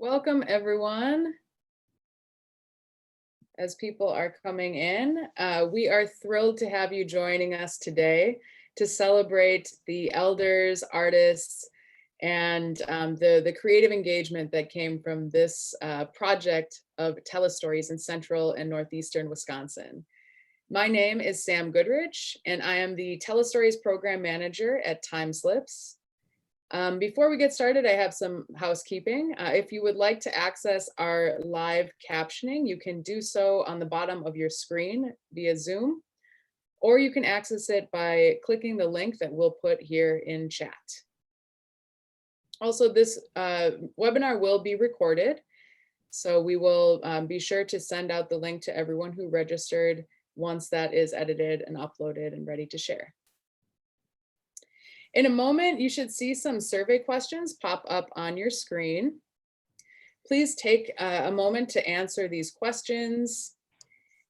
Welcome, everyone. As people are coming in, we are thrilled to have you joining us today to celebrate the elders, artists, and the creative engagement that came from this project of Tele-Stories in Central and Northeastern Wisconsin. My name is Sam Goodrich, and I am the Tele-Stories Program Manager at TimeSlips. Before we get started, I have some housekeeping. If you would like to access our live captioning, you can do so on the bottom of your screen via Zoom, or you can access it by clicking the link that we'll put here in chat. Also, this webinar will be recorded, so we will be sure to send out the link to everyone who registered once that is edited and uploaded and ready to share. In a moment, you should see some survey questions pop up on your screen. Please take a moment to answer these questions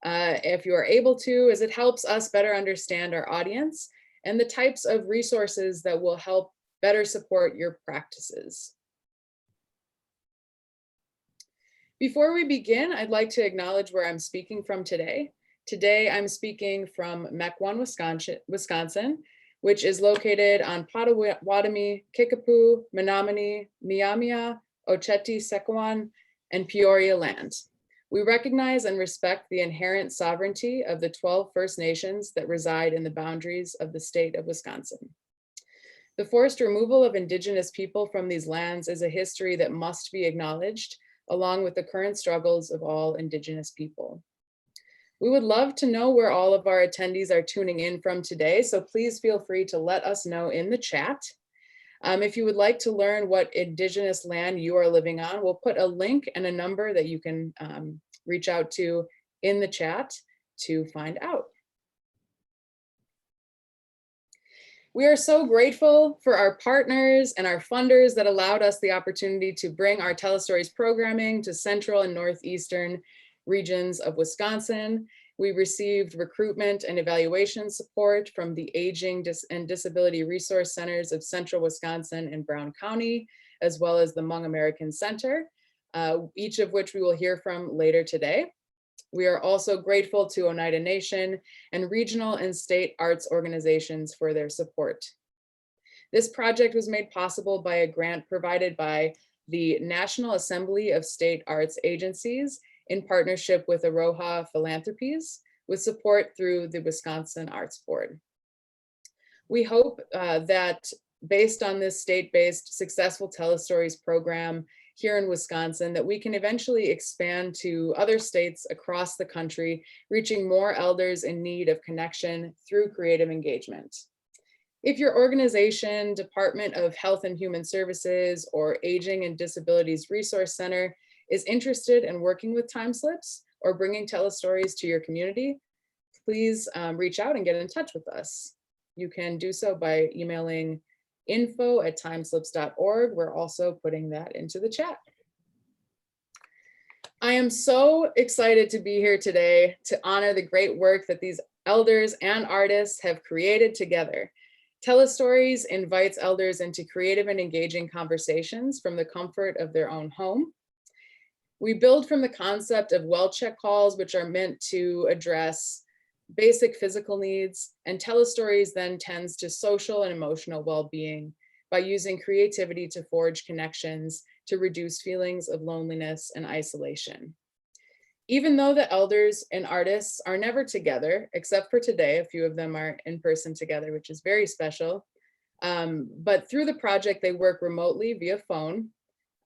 if you are able to, as it helps us better understand our audience and the types of resources that will help better support your practices. Before we begin, I'd like to acknowledge where I'm speaking from today. Today, I'm speaking from Mequon, Wisconsin, which is located on Potawatomi, Kickapoo, Menominee, Miamia, Oceti, Sequan, and Peoria land. We recognize and respect the inherent sovereignty of the 12 First Nations that reside in the boundaries of the state of Wisconsin. The forced removal of Indigenous people from these lands is a history that must be acknowledged, along with the current struggles of all Indigenous people. We would love to know where all of our attendees are tuning in from today, so please feel free to let us know in the chat. If you would like to learn what Indigenous land you are living on, we'll put a link and a number that you can reach out to in the chat to find out. We are so grateful for our partners and our funders that allowed us the opportunity to bring our Tele-Stories programming to Central and Northeastern regions of Wisconsin. We received recruitment and evaluation support from the Aging and Disability Resource Centers of Central Wisconsin and Brown County, as well as the Hmong American Center, each of which we will hear from later today. We are also grateful to Oneida Nation and regional and state arts organizations for their support. This project was made possible by a grant provided by the National Assembly of State Arts Agencies in partnership with Aroha Philanthropies, with support through the Wisconsin Arts Board. We hope that based on this state-based successful Tele-Stories program here in Wisconsin, that we can eventually expand to other states across the country, reaching more elders in need of connection through creative engagement. If your organization, Department of Health and Human Services, or Aging and Disabilities Resource Center is interested in working with TimeSlips or bringing Tele-Stories to your community, please reach out and get in touch with us. You can do so by emailing info@timeslips.org. We're also putting that into the chat. I am so excited to be here today to honor the great work that these elders and artists have created together. Tele-Stories invites elders into creative and engaging conversations from the comfort of their own home. We build from the concept of well check calls, which are meant to address basic physical needs, and Tele-Stories then tends to social and emotional well-being by using creativity to forge connections to reduce feelings of loneliness and isolation. Even though the elders and artists are never together, except for today, a few of them are in person together, which is very special. But through the project, they work remotely via phone.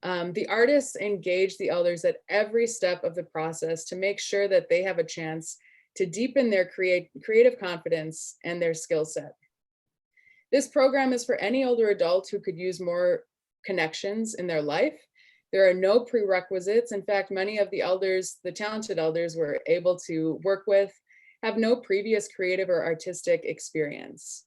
The artists engage the elders at every step of the process to make sure that they have a chance to deepen their creative confidence and their skill set. This program is for any older adult who could use more connections in their life. There are no prerequisites. In fact, many of the elders, the talented elders we're able to work with, have no previous creative or artistic experience.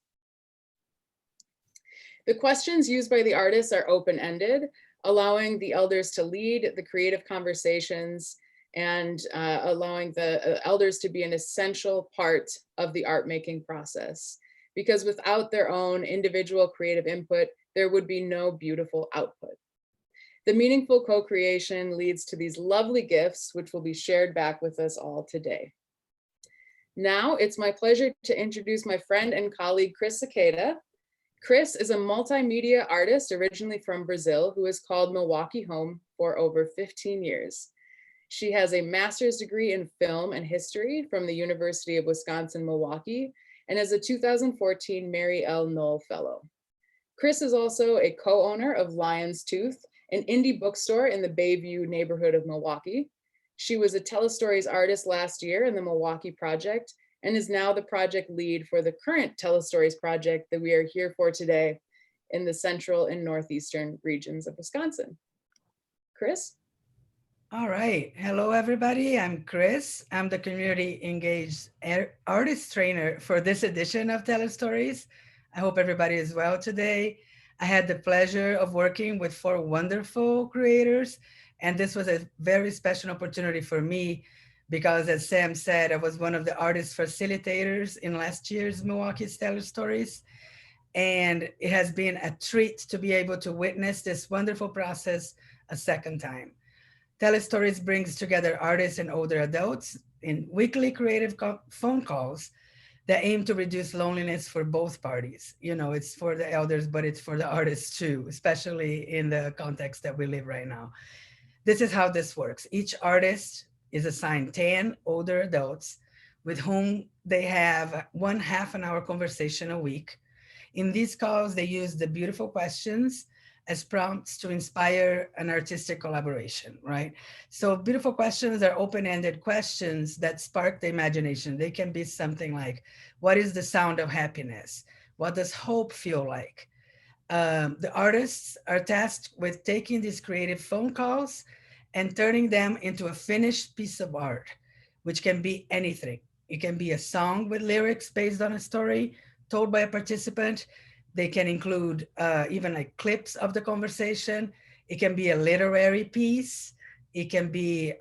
The questions used by the artists are open-ended, allowing the elders to lead the creative conversations and allowing the elders to be an essential part of the art making process. Because without their own individual creative input, there would be no beautiful output. The meaningful co-creation leads to these lovely gifts, which will be shared back with us all today. Now, it's my pleasure to introduce my friend and colleague, Chris Cicada. Chris is a multimedia artist originally from Brazil who has called Milwaukee home for over 15 years. She has a master's degree in film and history from the University of Wisconsin-Milwaukee and is a 2014 Mary L. Knoll Fellow. Chris is also a co-owner of Lion's Tooth, an indie bookstore in the Bayview neighborhood of Milwaukee. She was a Tele-Stories artist last year in the Milwaukee project and is now the project lead for the current Tele-Stories project that we are here for today in the Central and Northeastern regions of Wisconsin. Chris? All right. Hello, everybody. I'm Chris. I'm the community engaged artist trainer for this edition of Tele-Stories. I hope everybody is well today. I had the pleasure of working with 4 wonderful creators, and this was a very special opportunity for me because, as Sam said, I was one of the artist facilitators in last year's Milwaukee's Tele-Stories. And it has been a treat to be able to witness this wonderful process a second time. Tele-Stories brings together artists and older adults in weekly creative phone calls that aim to reduce loneliness for both parties. You know, it's for the elders, but it's for the artists too, especially in the context that we live right now. This is how this works. Each artist is assigned 10 older adults with whom they have one half an hour conversation a week. In these calls, they use the beautiful questions as prompts to inspire an artistic collaboration, right? So beautiful questions are open-ended questions that spark the imagination. They can be something like, what is the sound of happiness? What does hope feel like? The artists are tasked with taking these creative phone calls and turning them into a finished piece of art, which can be anything. It can be a song with lyrics based on a story told by a participant. They can include even like clips of the conversation. It can be a literary piece. It can be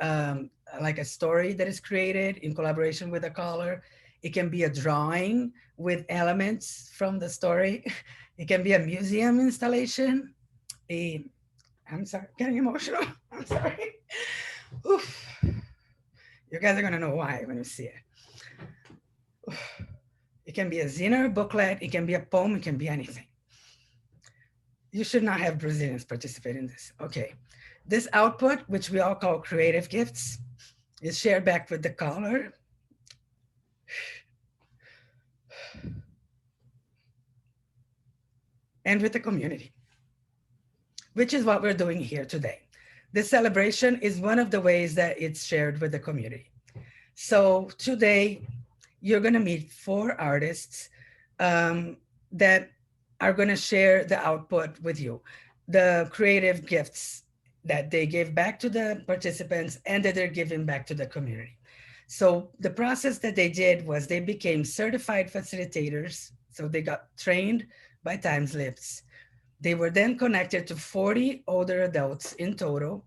like a story that is created in collaboration with a caller. It can be a drawing with elements from the story. It can be a museum installation. I'm sorry, getting emotional. I'm sorry. Oof. You guys are gonna know why when you see it. Oof. It can be a zine or a booklet. It can be a poem. It can be anything. You should not have Brazilians participate in this. Okay. This output, which we all call creative gifts, is shared back with the caller. And with the community, which is what we're doing here today. This celebration is one of the ways that it's shared with the community. So today, you're going to meet 4 artists that are going to share the output with you, the creative gifts that they gave back to the participants and that they're giving back to the community. So the process that they did was they became certified facilitators. So they got trained by TimeSlips. They were then connected to 40 older adults in total,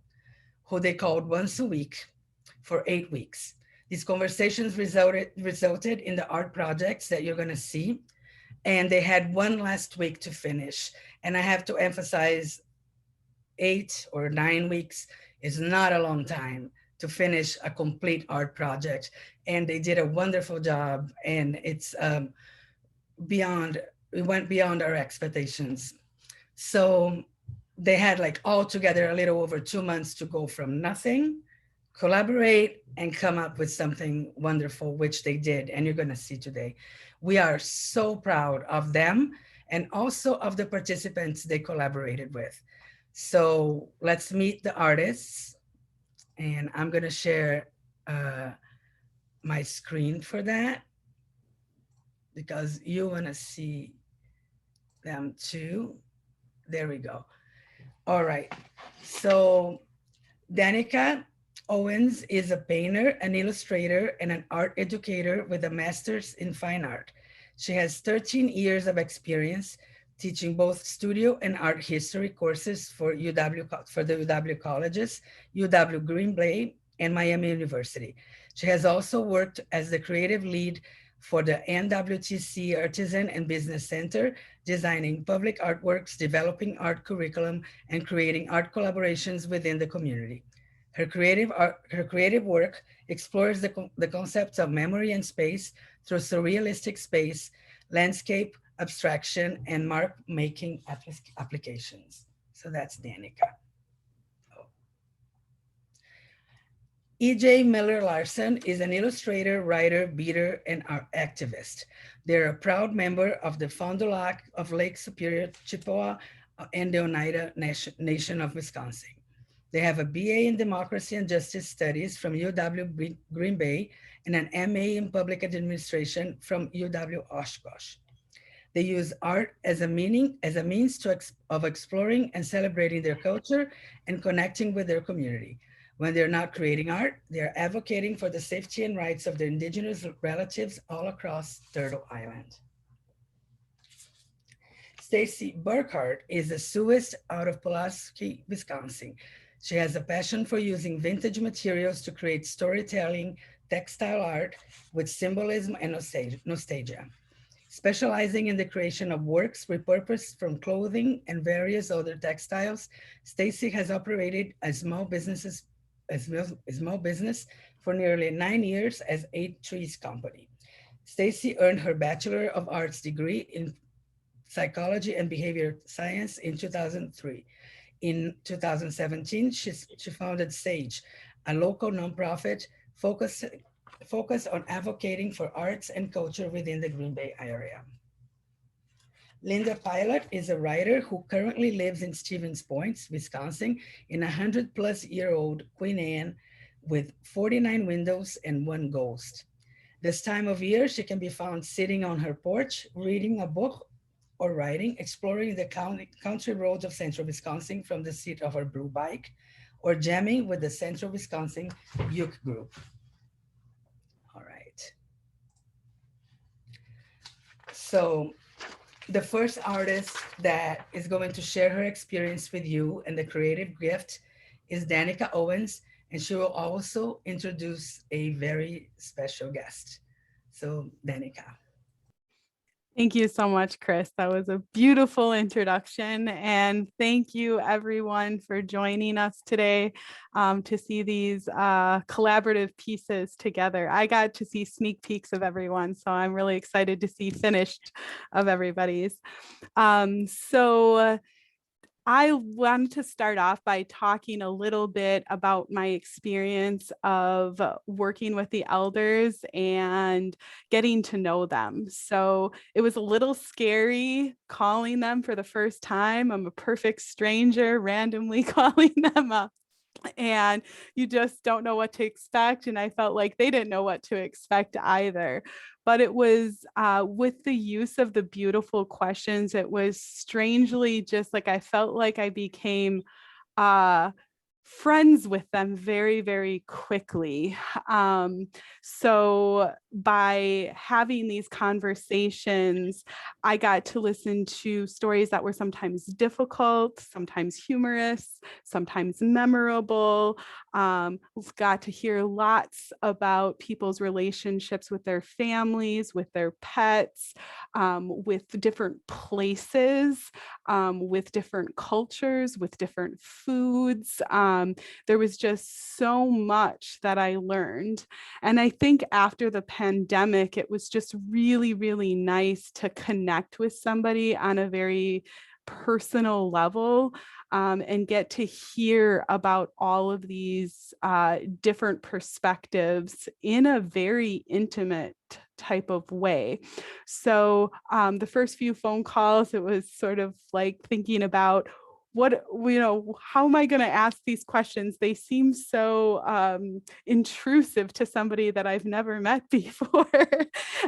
who they called once a week for 8 weeks. These conversations resulted in the art projects that you're going to see. And they had one last week to finish. And I have to emphasize 8 or 9 weeks is not a long time to finish a complete art project. And they did a wonderful job. And it's it went beyond our expectations. So they had like all together a little over 2 months to go from nothing, collaborate, and come up with something wonderful, which they did, and you're going to see today. We are so proud of them and also of the participants they collaborated with. So let's meet the artists, and I'm going to share my screen for that because you want to see them too. There we go. All right. So Danica Owens is a painter, an illustrator, and an art educator with a master's in fine art. She has 13 years of experience teaching both studio and art history courses for the UW colleges, UW Green Bay, and Miami University. She has also worked as the creative lead for the NWTC Artisan and Business Center, designing public artworks, developing art curriculum, and creating art collaborations within the community. Her creative work explores the concepts of memory and space through surrealistic space, landscape, abstraction, and mark making applications. So that's Danica. E.J. Miller Larson is an illustrator, writer, beater, and art activist. They're a proud member of the Fond du Lac of Lake Superior, Chippewa, and the Oneida Nation of Wisconsin. They have a BA in Democracy and Justice Studies from UW Green Bay and an MA in Public Administration from UW Oshkosh. They use art as a means of exploring and celebrating their culture and connecting with their community. When they're not creating art, they're advocating for the safety and rights of their indigenous relatives all across Turtle Island. Stacy Burkhart is a sewist out of Pulaski, Wisconsin. She has a passion for using vintage materials to create storytelling, textile art with symbolism and nostalgia. Specializing in the creation of works repurposed from clothing and various other textiles, Stacy has operated a small business for nearly 9 years as 8 Trees Company. Stacy earned her Bachelor of Arts degree in Psychology and Behavior Science in 2003. In 2017, she founded SAGE, a local nonprofit focused on advocating for arts and culture within the Green Bay area. Linda Pilot is a writer who currently lives in Stevens Point, Wisconsin, in a 100-plus-year-old Queen Anne with 49 windows and 1 ghost. This time of year, she can be found sitting on her porch, reading a book or writing, exploring the country roads of Central Wisconsin from the seat of her blue bike, or jamming with the Central Wisconsin Youth Group. All right. So the first artist that is going to share her experience with you and the creative gift is Danica Owens, and she will also introduce a very special guest. So Danica. Thank you so much, Chris. That was a beautiful introduction. And thank you everyone for joining us today to see these collaborative pieces together. I got to see sneak peeks of everyone, so I'm really excited to see finished of everybody's. I wanted to start off by talking a little bit about my experience of working with the elders and getting to know them. So it was a little scary calling them for the first time. I'm a perfect stranger randomly calling them up. And you just don't know what to expect. And I felt like they didn't know what to expect either. But it was with the use of the beautiful questions, it was strangely just like I felt like I became friends with them very, very quickly. So by having these conversations, I got to listen to stories that were sometimes difficult, sometimes humorous, sometimes memorable. Got to hear lots about people's relationships with their families, with their pets, with different places, with different cultures, with different foods. There was just so much that I learned. And I think after the pandemic, it was just really, really nice to connect with somebody on a very personal level and get to hear about all of these different perspectives in a very intimate type of way. So the first few phone calls, it was sort of like thinking about how am I going to ask these questions? They seem so intrusive to somebody that I've never met before.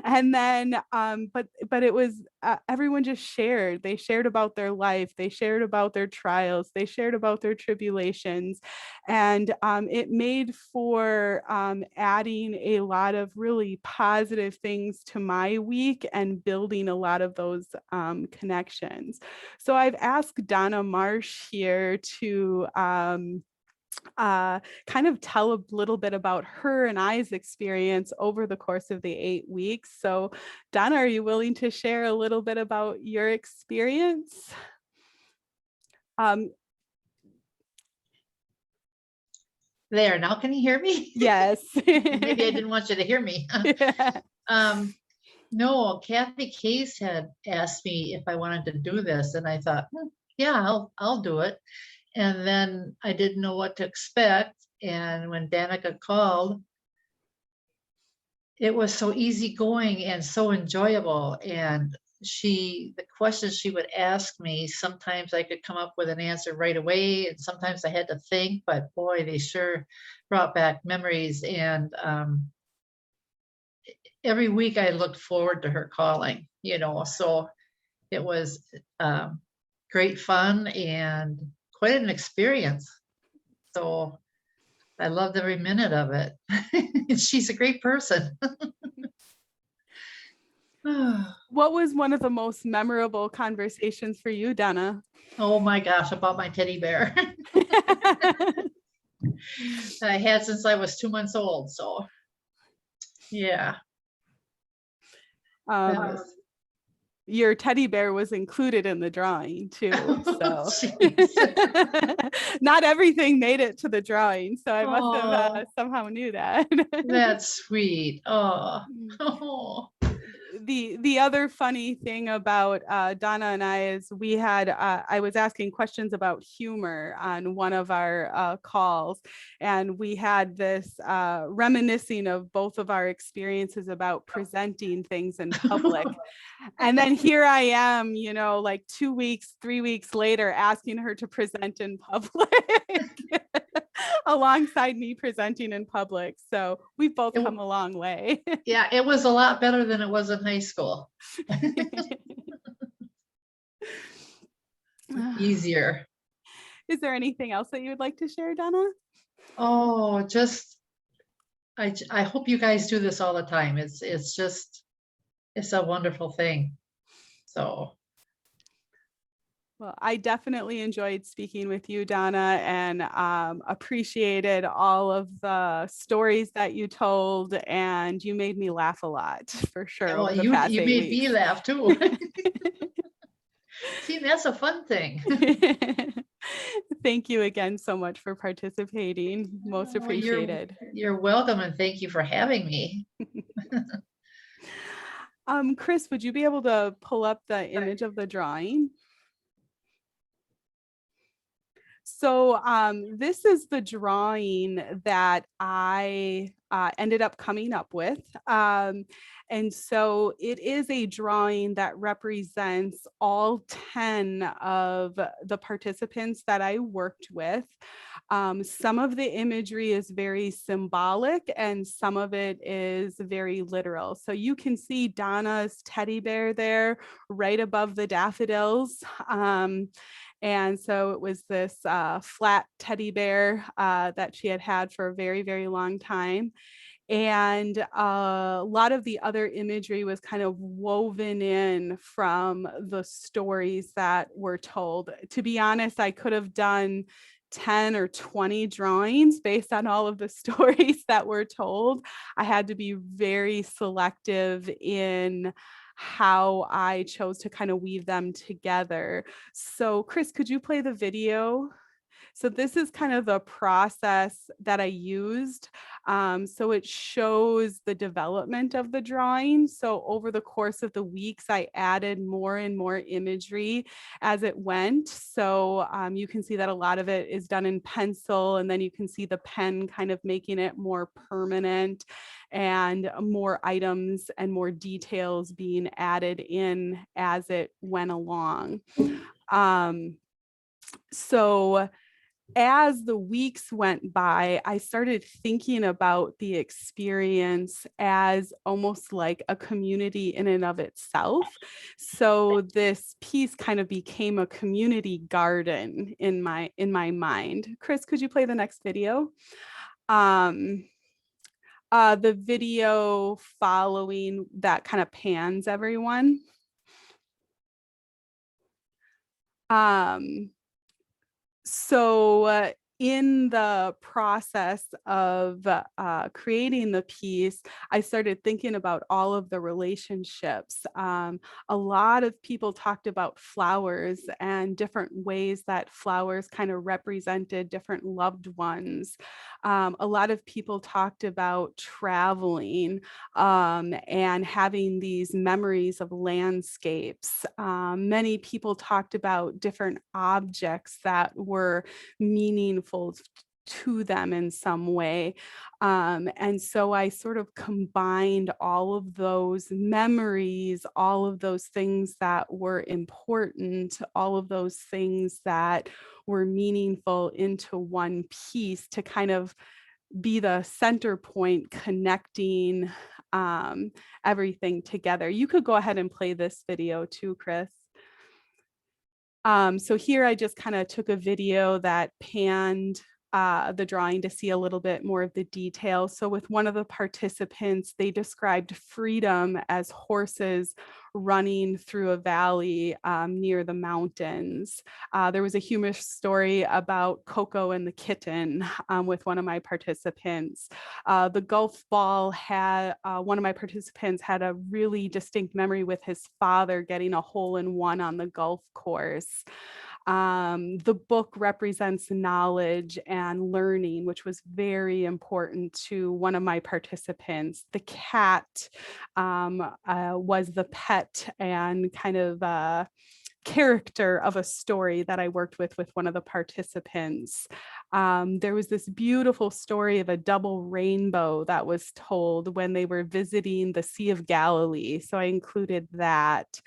And then, but it was, everyone just shared. They shared about their life. They shared about their trials. They shared about their tribulations. And it made for adding a lot of really positive things to my week and building a lot of those connections. So I've asked Donna Marsh here to kind of tell a little bit about her and I's experience over the course of the 8 weeks. So Donna, are you willing to share a little bit about your experience? There, now can you hear me? Yes. Maybe I didn't want you to hear me. No, Kathy Case had asked me if I wanted to do this, and I thought, yeah, I'll do it. And then I didn't know what to expect. And when Danica called, it was so easygoing and so enjoyable. And the questions she would ask me, sometimes I could come up with an answer right away, and sometimes I had to think, but boy, they sure brought back memories. And every week I looked forward to her calling, so it was great fun and quite an experience. So I loved every minute of it. She's a great person. What was one of the most memorable conversations for you, Donna? Oh my gosh, about my teddy bear. I had since I was 2 months old. So yeah. Your teddy bear was included in the drawing too. So not everything made it to the drawing. So I must have somehow knew that. That's sweet. Oh. The other funny thing about Donna and I is we had, I was asking questions about humor on one of our calls, and we had this reminiscing of both of our experiences about presenting things in public. And then here I am, like 2 weeks, 3 weeks later, asking her to present in public alongside me presenting in public. So we've both come a long way. Yeah, it was a lot better than it was in high school. Easier. Is there anything else that you would like to share, Donna? Oh, I hope you guys do this all the time. It's a wonderful thing. So. Well, I definitely enjoyed speaking with you, Donna, and appreciated all of the stories that you told, and you made me laugh a lot, for sure. Well, you made me laugh too. See, that's a fun thing. Thank you again so much for participating. Most appreciated. You're welcome, and thank you for having me. Chris, would you be able to pull up the image of the drawing? So this is the drawing that I ended up coming up with. And so it is a drawing that represents all 10 of the participants that I worked with. Some of the imagery is very symbolic and some of it is very literal. So you can see Donna's teddy bear there right above the daffodils. And so it was this flat teddy bear that she had had for a very, very long time. And a lot of the other imagery was kind of woven in from the stories that were told. To be honest, I could have done 10 or 20 drawings based on all of the stories that were told. I had to be very selective in how I chose to kind of weave them together. So Chris, could you play the video? So this is kind of the process that I used. So it shows the development of the drawing. So over the course of the weeks, I added more and more imagery as it went. So you can see that a lot of it is done in pencil, and then you can see the pen kind of making it more permanent and more items and more details being added in as it went along. So as the weeks went by, I started thinking about the experience as almost like a community in and of itself. So this piece kind of became a community garden in my mind. Chris, could you play the next video? The video following that kind of pans everyone. So in the process of creating the piece, I started thinking about all of the relationships. A lot of people talked about flowers and different ways that flowers kind of represented different loved ones. A lot of people talked about traveling and having these memories of landscapes. Many people talked about different objects that were meaningful to them in some way. And so I sort of combined all of those memories, all of those things that were important, all of those things that were meaningful into one piece to kind of be the center point connecting everything together. You could go ahead and play this video too, Chris. So here I just kind of took a video that panned the drawing to see a little bit more of the detail. So with one of the participants, they described freedom as horses running through a valley near the mountains. There was a humorous story about Coco and the kitten with one of my participants. The golf ball had, one of my participants had a really distinct memory with his father getting a hole-in-one on the golf course. The book represents knowledge and learning, which was very important to one of my participants. The cat was the pet and kind of character of a story that I worked with one of the participants. There was this beautiful story of a double rainbow that was told when they were visiting the Sea of Galilee. So I included that.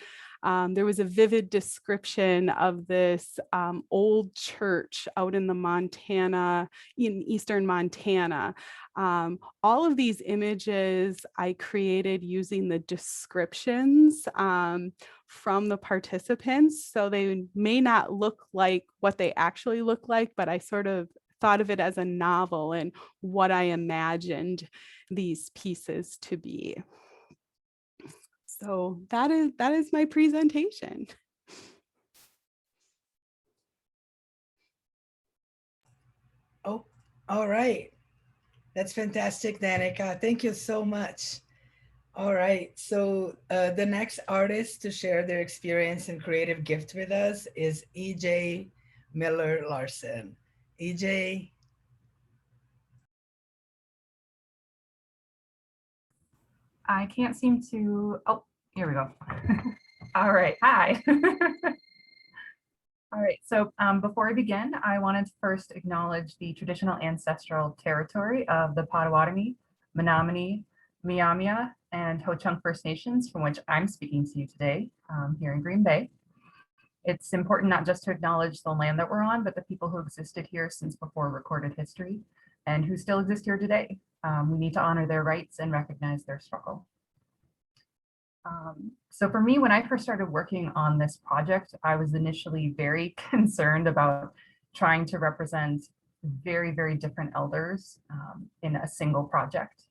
There was a vivid description of this old church out in eastern Montana. All of these images I created using the descriptions from the participants. So they may not look like what they actually look like, but I sort of thought of it as a novel and what I imagined these pieces to be. So that is my presentation. Oh, all right. That's fantastic, Danica. Thank you so much. All right, so the next artist to share their experience and creative gift with us is EJ Miller Larson. EJ. I can't seem to, oh, here we go. All right, hi. All right, so before I begin, I wanted to first acknowledge the traditional ancestral territory of the Potawatomi, Menominee, Miamia, and Ho-Chunk First Nations, from which I'm speaking to you today here in Green Bay. It's important not just to acknowledge the land that we're on, but the people who existed here since before recorded history and who still exist here today. We need to honor their rights and recognize their struggle. So for me, when I first started working on this project, I was initially very concerned about trying to represent very, very different elders in a single project.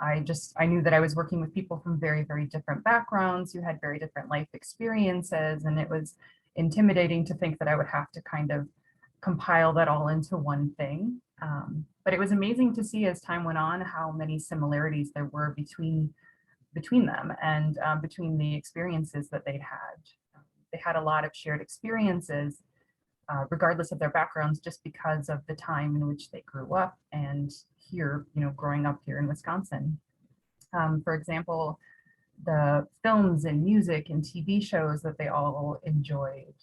I knew that I was working with people from very, very different backgrounds who had very different life experiences, and it was intimidating to think that I would have to kind of compile that all into one thing. But it was amazing to see as time went on how many similarities there were between them and between the experiences that they'd had. They had a lot of shared experiences, regardless of their backgrounds, just because of the time in which they grew up and here, growing up here in Wisconsin. For example, the films and music and TV shows that they all enjoyed,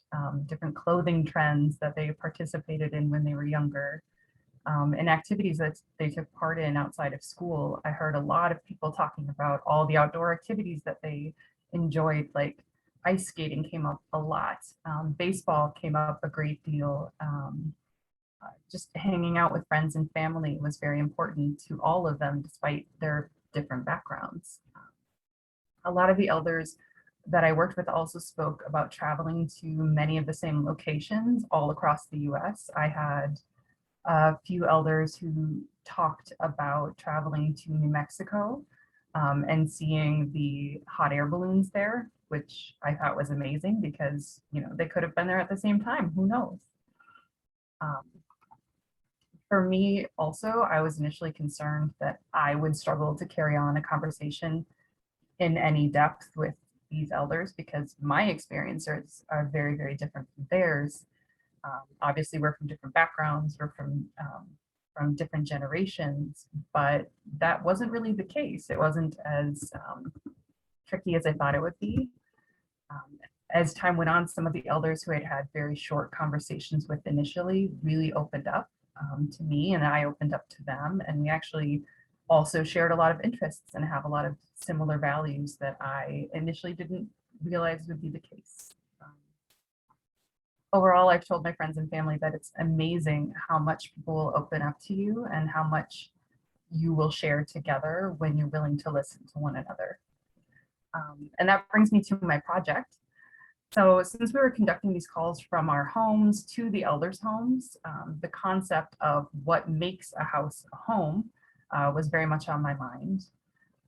different clothing trends that they participated in when they were younger, and activities that they took part in outside of school. I heard a lot of people talking about all the outdoor activities that they enjoyed, like ice skating came up a lot, baseball came up a great deal. Just hanging out with friends and family was very important to all of them, despite their different backgrounds. A lot of the elders that I worked with also spoke about traveling to many of the same locations all across the US. I had a few elders who talked about traveling to New Mexico and seeing the hot air balloons there, which I thought was amazing because, they could have been there at the same time, who knows? Um, for me also, I was initially concerned that I would struggle to carry on a conversation in any depth with these elders because my experiences are very, very different from theirs. Obviously, we're from different backgrounds, we're from different generations, but that wasn't really the case. It wasn't as tricky as I thought it would be. As time went on, some of the elders who I'd had very short conversations with initially really opened up to me, and I opened up to them, and we actually also shared a lot of interests and have a lot of similar values that I initially didn't realize would be the case. Overall, I've told my friends and family that it's amazing how much people will open up to you and how much you will share together when you're willing to listen to one another. And that brings me to my project. So since we were conducting these calls from our homes to the elders' homes, the concept of what makes a house a home was very much on my mind.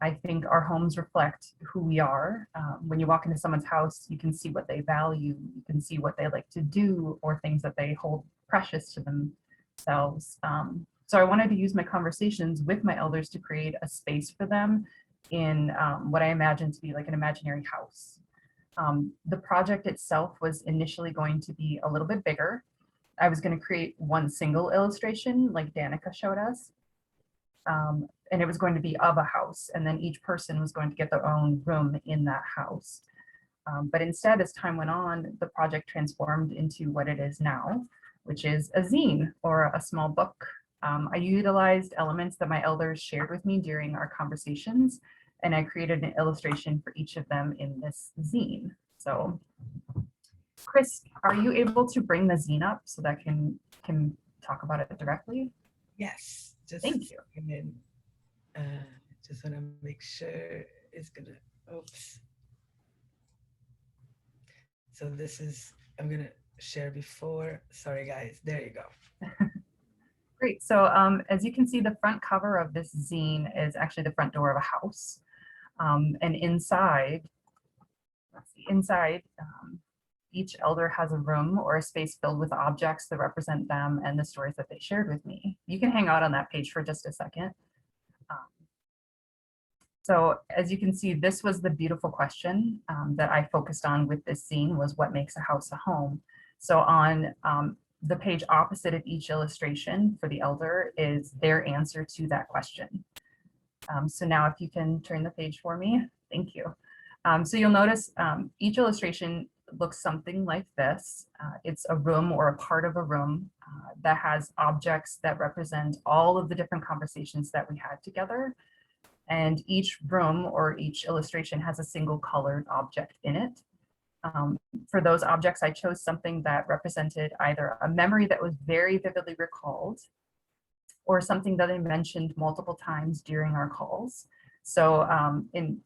I think our homes reflect who we are. When you walk into someone's house, you can see what they value, you can see what they like to do, or things that they hold precious to themselves. So I wanted to use my conversations with my elders to create a space for them in what I imagine to be like an imaginary house. The project itself was initially going to be a little bit bigger. I was going to create one single illustration like Danica showed us. And it was going to be of a house, and then each person was going to get their own room in that house. But instead, as time went on, the project transformed into what it is now, which is a zine or a small book. I utilized elements that my elders shared with me during our conversations, and I created an illustration for each of them in this zine. So, Chris, are you able to bring the zine up so that can talk about it directly? Yes. Just Thank you. Just want to make sure it's gonna. Oops. So this is. I'm gonna share before. Sorry, guys. There you go. Great. So as you can see, the front cover of this zine is actually the front door of a house. And inside, let's see, each elder has a room or a space filled with objects that represent them and the stories that they shared with me. You can hang out on that page for just a second. So as you can see, this was the beautiful question that I focused on with this zine, was what makes a house a home. So on the page opposite of each illustration for the elder is their answer to that question. So now if you can turn the page for me, thank you. So you'll notice each illustration looks something like this. It's a room or a part of a room that has objects that represent all of the different conversations that we had together. And each room or each illustration has a single colored object in it. For those objects, I chose something that represented either a memory that was very vividly recalled or something that I mentioned multiple times during our calls. So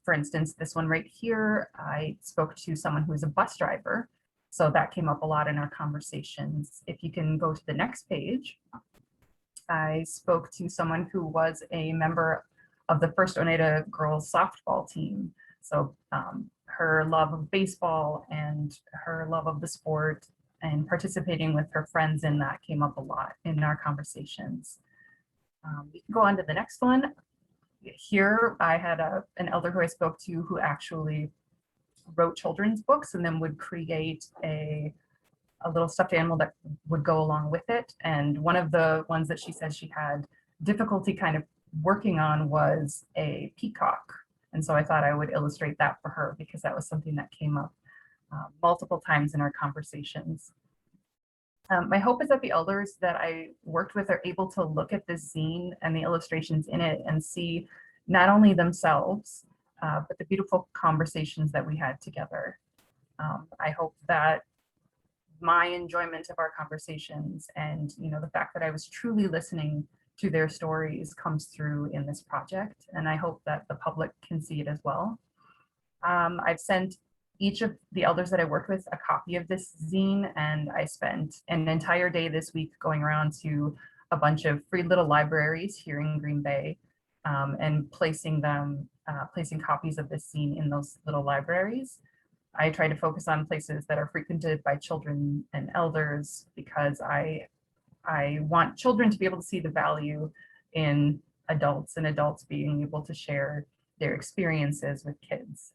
for instance, this one right here, I spoke to someone who is a bus driver. So that came up a lot in our conversations. If you can go to the next page, I spoke to someone who was a member of the First Oneida girls softball team. So her love of baseball and her love of the sport and participating with her friends in that came up a lot in our conversations. We can go on to the next one. Here I had an elder who I spoke to who actually wrote children's books and then would create a little stuffed animal that would go along with it. And one of the ones that she said she had difficulty kind of working on was a peacock. And so I thought I would illustrate that for her because that was something that came up multiple times in our conversations. My hope is that the elders that I worked with are able to look at this zine and the illustrations in it and see not only themselves, but the beautiful conversations that we had together. I hope that my enjoyment of our conversations and the fact that I was truly listening to their stories comes through in this project, and I hope that the public can see it as well. I've sent each of the elders that I worked with a copy of this zine, and I spent an entire day this week going around to a bunch of free little libraries here in Green Bay and placing copies of this zine in those little libraries. I try to focus on places that are frequented by children and elders because I I want children to be able to see the value in adults and adults being able to share their experiences with kids.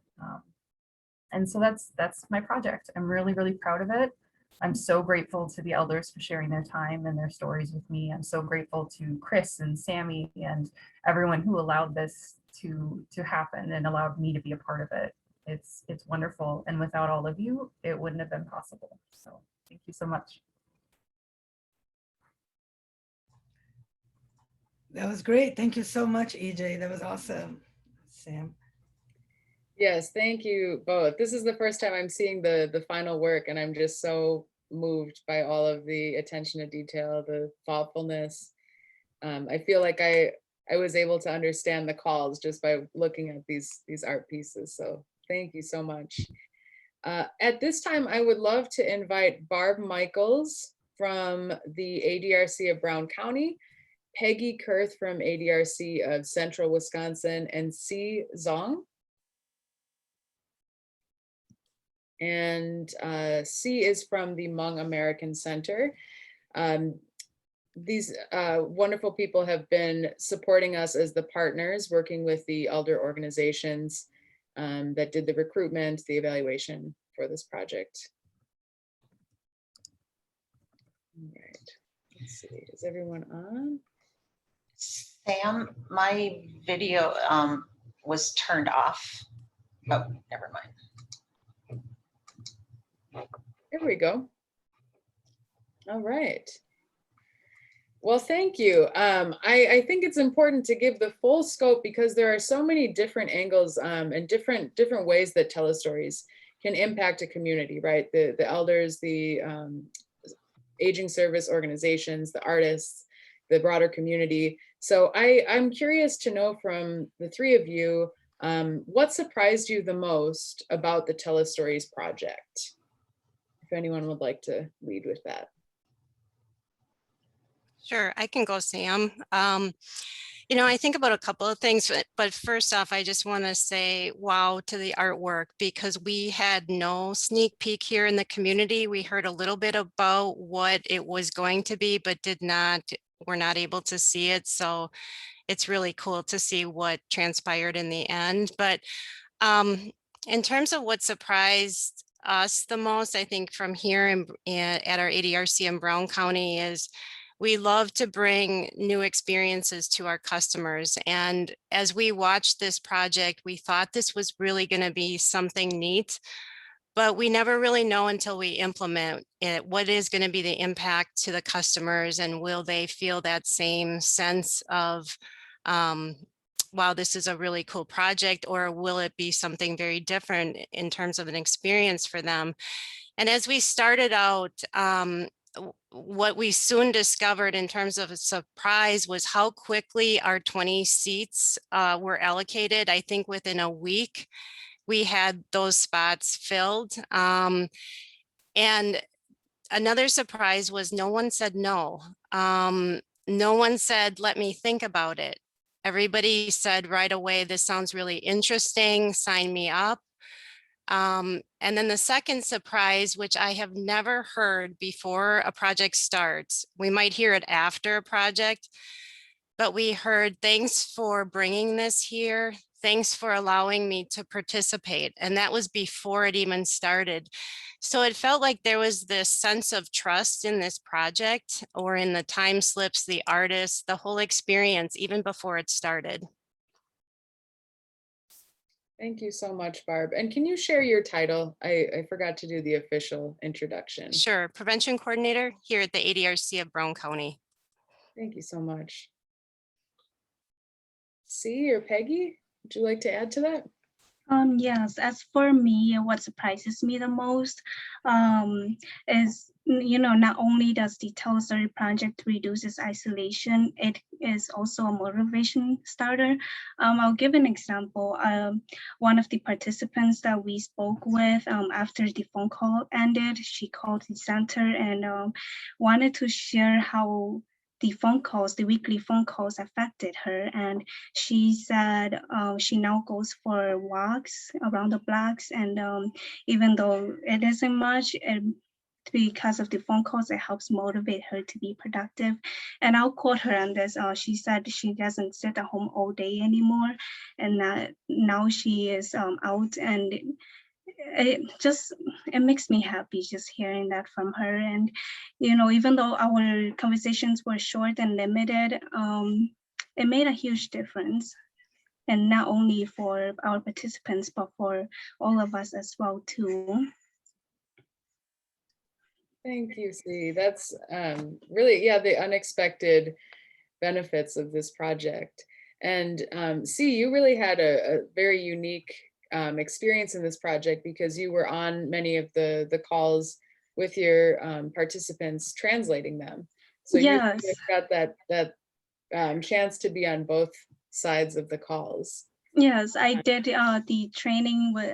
And so that's my project. I'm really, really proud of it. I'm so grateful to the elders for sharing their time and their stories with me. I'm so grateful to Chris and Sammy and everyone who allowed this to happen and allowed me to be a part of it. It's wonderful. And without all of you, it wouldn't have been possible. So thank you so much. That was great. Thank you so much, EJ. That was awesome. Sam. Yes, thank you both. This is the first time I'm seeing the final work, and I'm just so moved by all of the attention to detail, the thoughtfulness. I feel like I was able to understand the calls just by looking at these art pieces. So thank you so much. At this time, I would love to invite Barb Michaels from the ADRC of Brown County, Peggy Kurth from ADRC of Central Wisconsin, and C. Zong. And C is from the Hmong American Center. These wonderful people have been supporting us as the partners, working with the elder organizations that did the recruitment, the evaluation for this project. All right, let's see, is everyone on? Sam, my video was turned off. Oh, never mind. There we go. All right. Well, thank you. I think it's important to give the full scope because there are so many different angles and different ways that Tele-Stories can impact a community, right? The elders, the aging service organizations, the artists, the broader community. So I'm curious to know from the three of you, what surprised you the most about the Tele-Stories project? If anyone would like to lead with that. Sure, I can go, Sam. You know, I think about a couple of things, but first off, I just want to say wow to the artwork because we had no sneak peek here in the community. We heard a little bit about what it was going to be, but we're not able to see it. So it's really cool to see what transpired in the end. But in terms of what surprised us the most, I think from here at our ADRC in Brown County is we love to bring new experiences to our customers. And as we watched this project, we thought this was really going to be something neat, but we never really know until we implement it, what is going to be the impact to the customers and will they feel that same sense of, wow, this is a really cool project, or will it be something very different in terms of an experience for them? And as we started out, what we soon discovered in terms of a surprise was how quickly our 20 seats were allocated. I think within a week, we had those spots filled. And another surprise was no one said no. No one said, let me think about it. Everybody said right away, this sounds really interesting, sign me up. And then the second surprise, which I have never heard before a project starts, we might hear it after a project, but we heard, thanks for bringing this here. Thanks for allowing me to participate. And that was before it even started. So it felt like there was this sense of trust in this project or in the TimeSlips, the artists, the whole experience, even before it started. Thank you so much, Barb. And can you share your title? I forgot to do the official introduction. Sure. Prevention Coordinator here at the ADRC of Brown County. Thank you so much. C or Peggy, would you like to add to that? Yes, as for me, what surprises me the most is, not only does the Tele-Story project reduces isolation, it is also a motivation starter. I'll give an example. One of the participants that we spoke with after the phone call ended, she called the center and wanted to share how the weekly phone calls affected her. And she said she now goes for walks around the blocks. And even though it isn't much, because of the phone calls, it helps motivate her to be productive. And I'll quote her on this. She said she doesn't sit at home all day anymore, and now she is out, and it makes me happy just hearing that from her. And even though our conversations were short and limited, it made a huge difference, and not only for our participants but for all of us as well too. Thank you, C. That's really, yeah, the unexpected benefits of this project. And C, you really had a very unique experience in this project because you were on many of the calls with your participants translating them. So Yes. you got that chance to be on both sides of the calls. Yes, I did the training with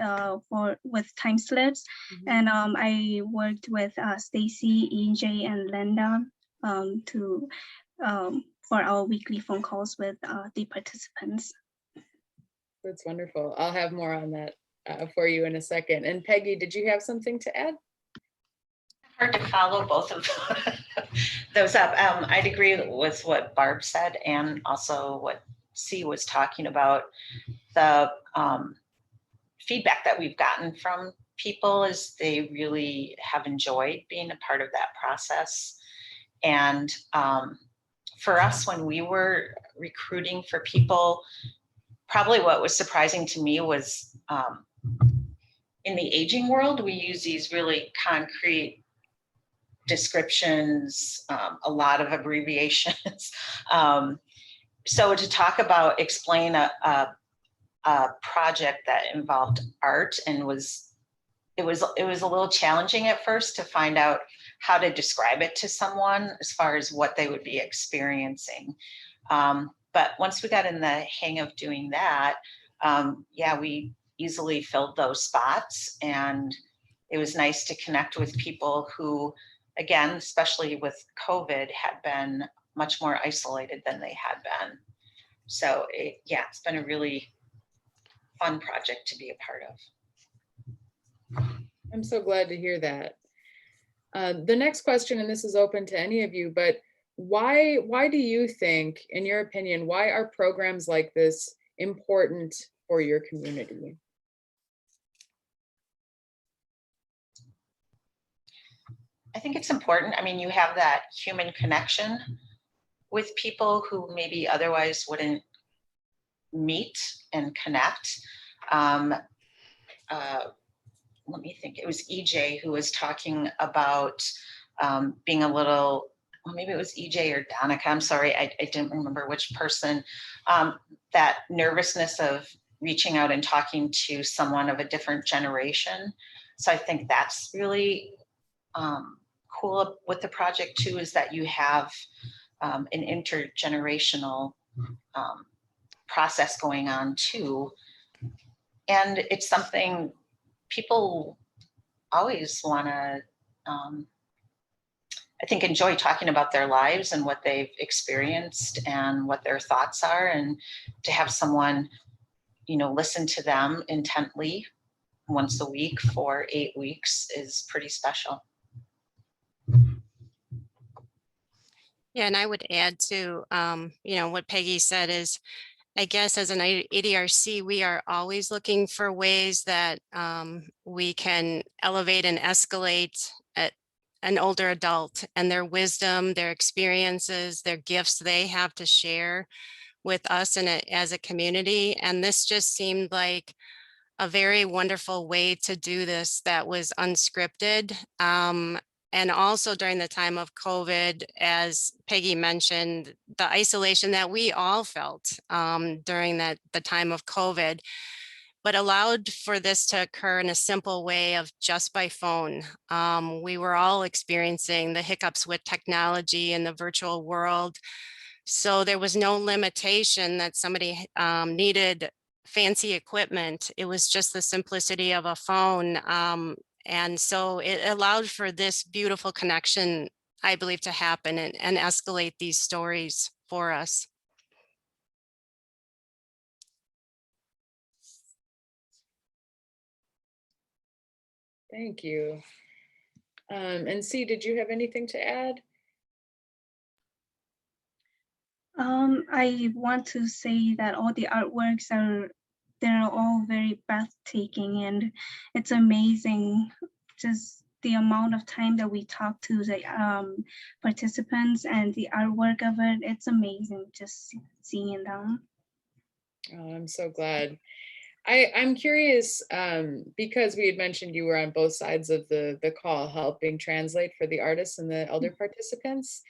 TimeSlips, and I worked with Stacy, EJ, and Linda for our weekly phone calls with the participants. That's wonderful. I'll have more on that for you in a second. And Peggy, did you have something to add? Hard to follow both of those up. I'd agree with what Barb said, and also what C was talking about. The feedback that we've gotten from people is they really have enjoyed being a part of that process. And for us, when we were recruiting for people, probably what was surprising to me was in the aging world, we use these really concrete descriptions, a lot of abbreviations. So to talk about, explain a project that involved art and it was a little challenging at first to find out how to describe it to someone as far as what they would be experiencing. But once we got in the hang of doing that, yeah, we easily filled those spots, and it was nice to connect with people who, again, especially with COVID, had been much more isolated than they had been. So yeah, it's been a really fun project to be a part of. I'm so glad to hear that. The next question, and this is open to any of you, but why do you think, in your opinion, why are programs like this important for your community? I think it's important. I mean, you have that human connection with people who maybe otherwise wouldn't meet and connect. Let me think, it was EJ who was talking about being a little, well, maybe it was EJ or Donica, I'm sorry, I didn't remember which person, that nervousness of reaching out and talking to someone of a different generation. So I think that's really cool with the project too, is that you have an intergenerational process going on too. And it's something people always want to, I think, enjoy talking about their lives and what they've experienced and what their thoughts are. And to have someone, listen to them intently once a week for 8 weeks is pretty special. Yeah, and I would add to, what Peggy said is, I guess as an ADRC, we are always looking for ways that we can elevate and escalate an older adult and their wisdom, their experiences, their gifts they have to share with us and as a community. And this just seemed like a very wonderful way to do this that was unscripted. And also during the time of COVID, as Peggy mentioned, the isolation that we all felt during the time of COVID, but allowed for this to occur in a simple way of just by phone. We were all experiencing the hiccups with technology in the virtual world. So there was no limitation that somebody needed fancy equipment. It was just the simplicity of a phone. And so it allowed for this beautiful connection, I believe, to happen and escalate these stories for us. Thank you. And C, did you have anything to add? I want to say that all the artworks they're all very breathtaking, and it's amazing just the amount of time that we talk to the participants and the artwork of it. It's amazing just seeing them. Oh, I'm so glad. I'm curious, because we had mentioned you were on both sides of the call, helping translate for the artists and the elder participants.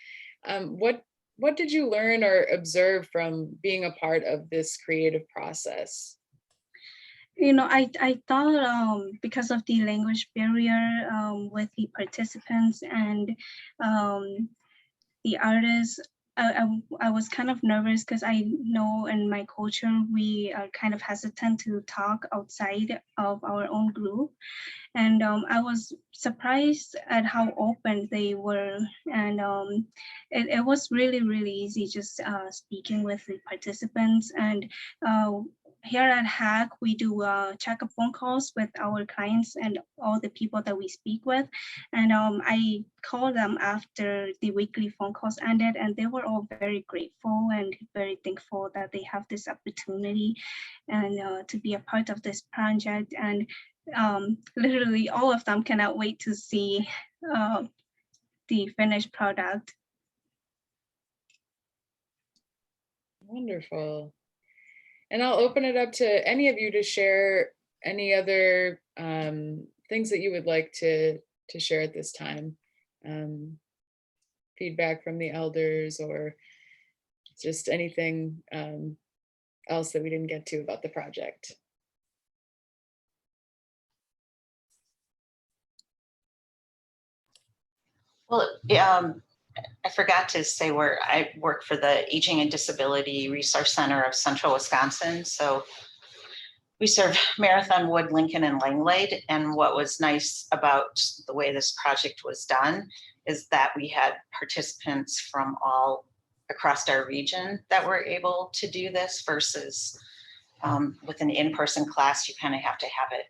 What did you learn or observe from being a part of this creative process? I thought because of the language barrier with the participants and the artists, I was kind of nervous because I know in my culture we are kind of hesitant to talk outside of our own group. And I was surprised at how open they were. And it was really, really easy just speaking with the participants. And here at HAC, we do check-up phone calls with our clients and all the people that we speak with. And I called them after the weekly phone calls ended, and they were all very grateful and very thankful that they have this opportunity and to be a part of this project. And literally all of them cannot wait to see the finished product. Wonderful. And I'll open it up to any of you to share any other things that you would like to share at this time. Feedback from the elders or just anything else that we didn't get to about the project. Well, I forgot to say where I work for the Aging and Disability Resource Center of Central Wisconsin. So we serve Marathon, Wood, Lincoln, and Langlade. And what was nice about the way this project was done is that we had participants from all across our region that were able to do this versus with an in-person class, you kind of have to have it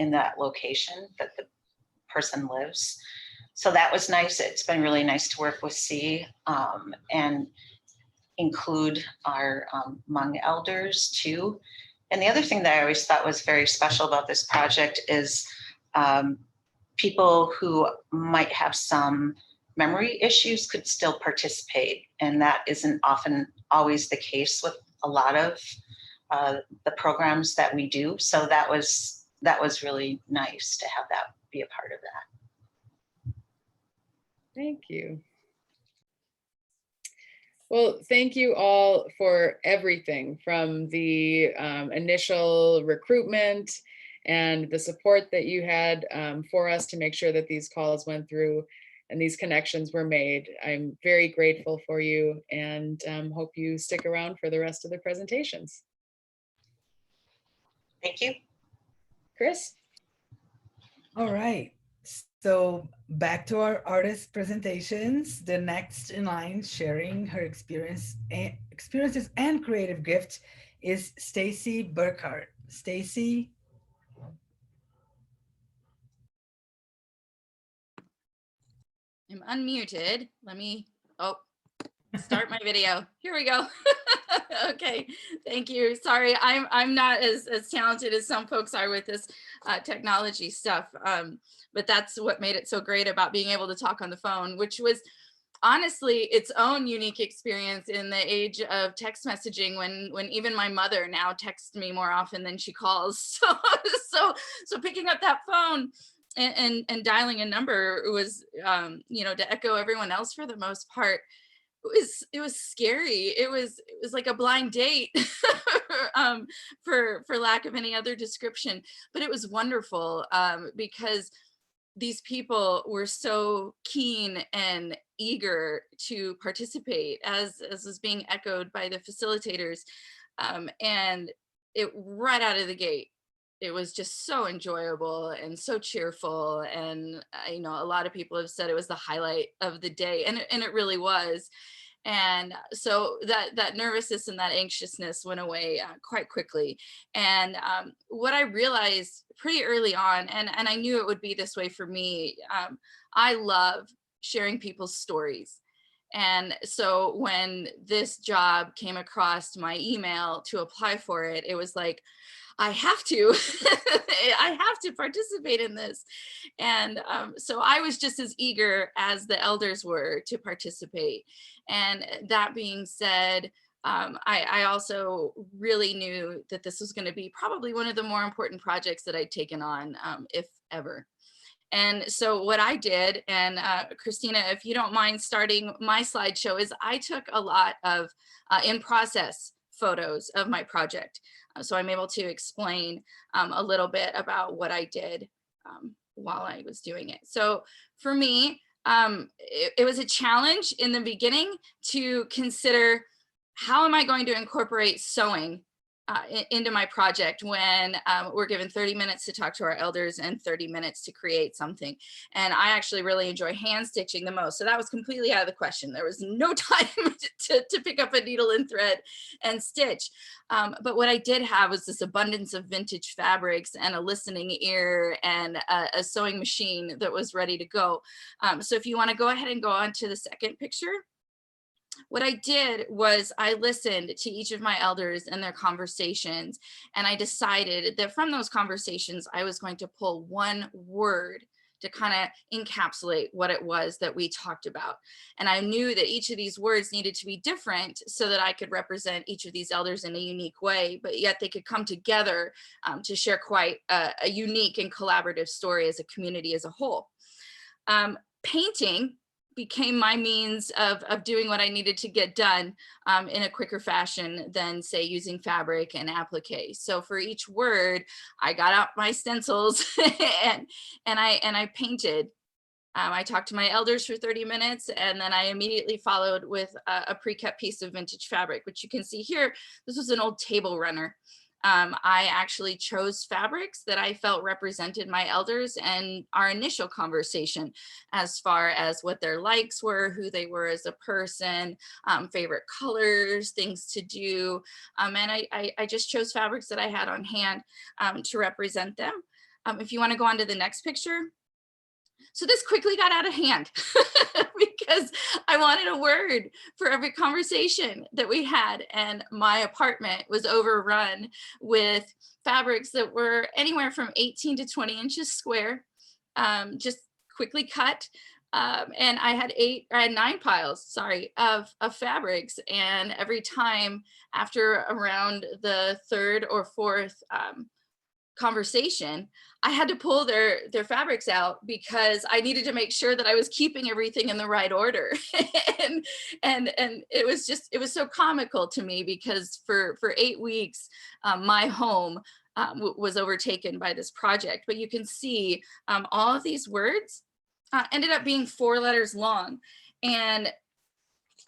in that location that the person lives. So that was nice. It's been really nice to work with C and include our Hmong elders too. And the other thing that I always thought was very special about this project is people who might have some memory issues could still participate. And that isn't often always the case with a lot of the programs that we do. So that was really nice to have that be a part of that. Thank you. Well, thank you all for everything from the initial recruitment and the support that you had for us to make sure that these calls went through and these connections were made. I'm very grateful for you and hope you stick around for the rest of the presentations. Thank you. Chris? All right. So back to our artist presentations. The next in line sharing her experiences and creative gift is Stacy Burkhart. Stacy. I'm unmuted. Let me, start my video. Here we go. Okay, thank you. Sorry, I'm not as talented as some folks are with this technology stuff, but that's what made it so great about being able to talk on the phone, which was honestly its own unique experience in the age of text messaging when even my mother now texts me more often than she calls. So picking up that phone and dialing a number was, to echo everyone else for the most part, it was scary. It was like a blind date for lack of any other description, but it was wonderful because these people were so keen and eager to participate, as was being echoed by the facilitators, and it right out of the gate. It was just so enjoyable and so cheerful. And, a lot of people have said it was the highlight of the day, and it really was. And so that nervousness and that anxiousness went away quite quickly. And what I realized pretty early on, and I knew it would be this way for me, I love sharing people's stories. And so when this job came across my email to apply for it, it was like, I have to, I have to participate in this. And so I was just as eager as the elders were to participate. And that being said, I also really knew that this was going to be probably one of the more important projects that I'd taken on, if ever. And so what I did, and Christina, if you don't mind starting my slideshow, is I took a lot of in-process photos of my project. So I'm able to explain a little bit about what I did while I was doing it. So for me, it was a challenge in the beginning to consider, how am I going to incorporate sewing into my project when we're given 30 minutes to talk to our elders and 30 minutes to create something. And I actually really enjoy hand stitching the most. So that was completely out of the question. There was no time to pick up a needle and thread and stitch. But what I did have was this abundance of vintage fabrics and a listening ear and a sewing machine that was ready to go. So if you want to go ahead and go on to the second picture. What I did was I listened to each of my elders and their conversations, and I decided that from those conversations, I was going to pull one word to kind of encapsulate what it was that we talked about. And I knew that each of these words needed to be different so that I could represent each of these elders in a unique way, but yet they could come together to share quite a unique and collaborative story as a community as a whole. Painting became my means of doing what I needed to get done in a quicker fashion than, say, using fabric and applique. So for each word, I got out my stencils and I painted. I talked to my elders for 30 minutes, and then I immediately followed with a pre-cut piece of vintage fabric, which you can see here. This was an old table runner. I actually chose fabrics that I felt represented my elders and our initial conversation as far as what their likes were, who they were as a person, favorite colors, things to do. And I just chose fabrics that I had on hand to represent them. If you want to go on to the next picture. So this quickly got out of hand because I wanted a word for every conversation that we had. And my apartment was overrun with fabrics that were anywhere from 18 to 20 inches square, just quickly cut. And I had 9 piles, sorry, of fabrics. And every time after around the 3rd or 4th conversation, I had to pull their fabrics out because I needed to make sure that I was keeping everything in the right order. and it was so comical to me because for 8 weeks, my home was overtaken by this project. But you can see all of these words ended up being 4 letters long. And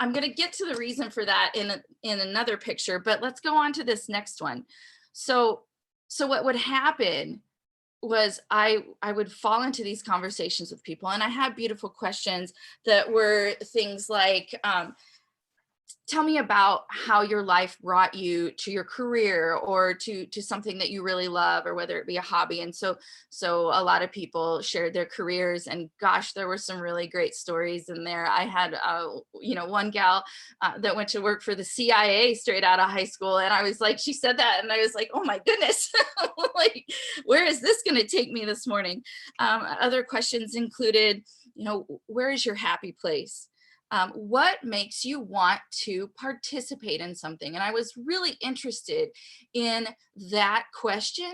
I'm going to get to the reason for that in another picture, but let's go on to this next one. So what would happen was I would fall into these conversations with people, and I had beautiful questions that were things like, tell me about how your life brought you to your career or to something that you really love, or whether it be a hobby. And so a lot of people shared their careers, and gosh, there were some really great stories in there. I had, one gal that went to work for the CIA straight out of high school. And I was like, she said that, and I was like, oh my goodness, like, where is this going to take me this morning? Other questions included, where is your happy place? What makes you want to participate in something? And I was really interested in that question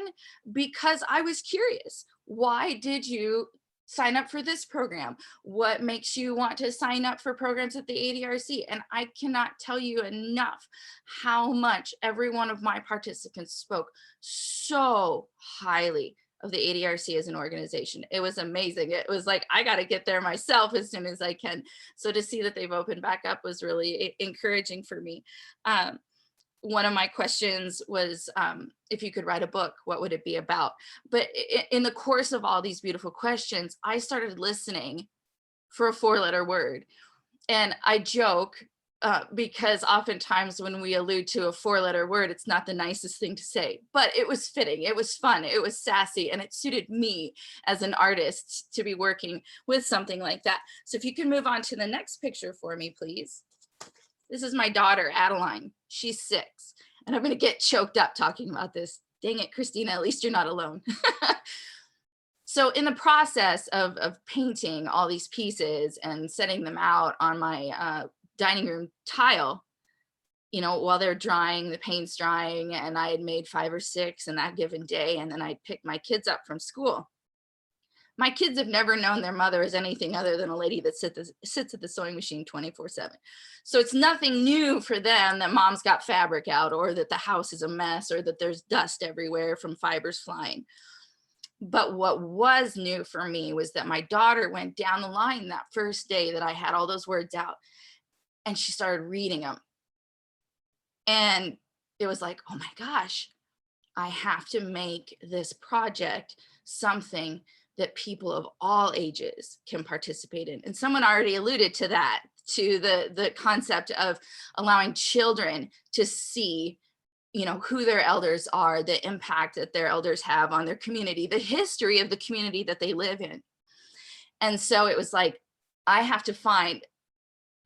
because I was curious. Why did you sign up for this program? What makes you want to sign up for programs at the ADRC? And I cannot tell you enough how much every one of my participants spoke so highly of the ADRC as an organization. It was amazing. It was like, I got to get there myself as soon as I can. So to see that they've opened back up was really encouraging for me. One of my questions was, if you could write a book, what would it be about? But in the course of all these beautiful questions, I started listening for a 4-letter word. And I joke because oftentimes when we allude to a 4-letter word, it's not the nicest thing to say, but it was fitting, it was fun, it was sassy, and it suited me as an artist to be working with something like that. So if you can move on to the next picture for me, please. This is my daughter, Adeline. She's 6, and I'm gonna get choked up talking about this. Dang it, Christina, at least you're not alone. So in the process of painting all these pieces and setting them out on my dining room tile, you know, while they're drying, the paint's drying, and I had made 5 or 6 in that given day, and then I'd pick my kids up from school. My kids have never known their mother as anything other than a lady that sits at the sewing machine 24/7. So it's nothing new for them that mom's got fabric out, or that the house is a mess, or that there's dust everywhere from fibers flying. But what was new for me was that my daughter went down the line that first day that I had all those words out, and she started reading them. And it was like, oh my gosh, I have to make this project something that people of all ages can participate in. And someone already alluded to that, to the concept of allowing children to see, you know, who their elders are, the impact that their elders have on their community, the history of the community that they live in. And so it was like, I have to find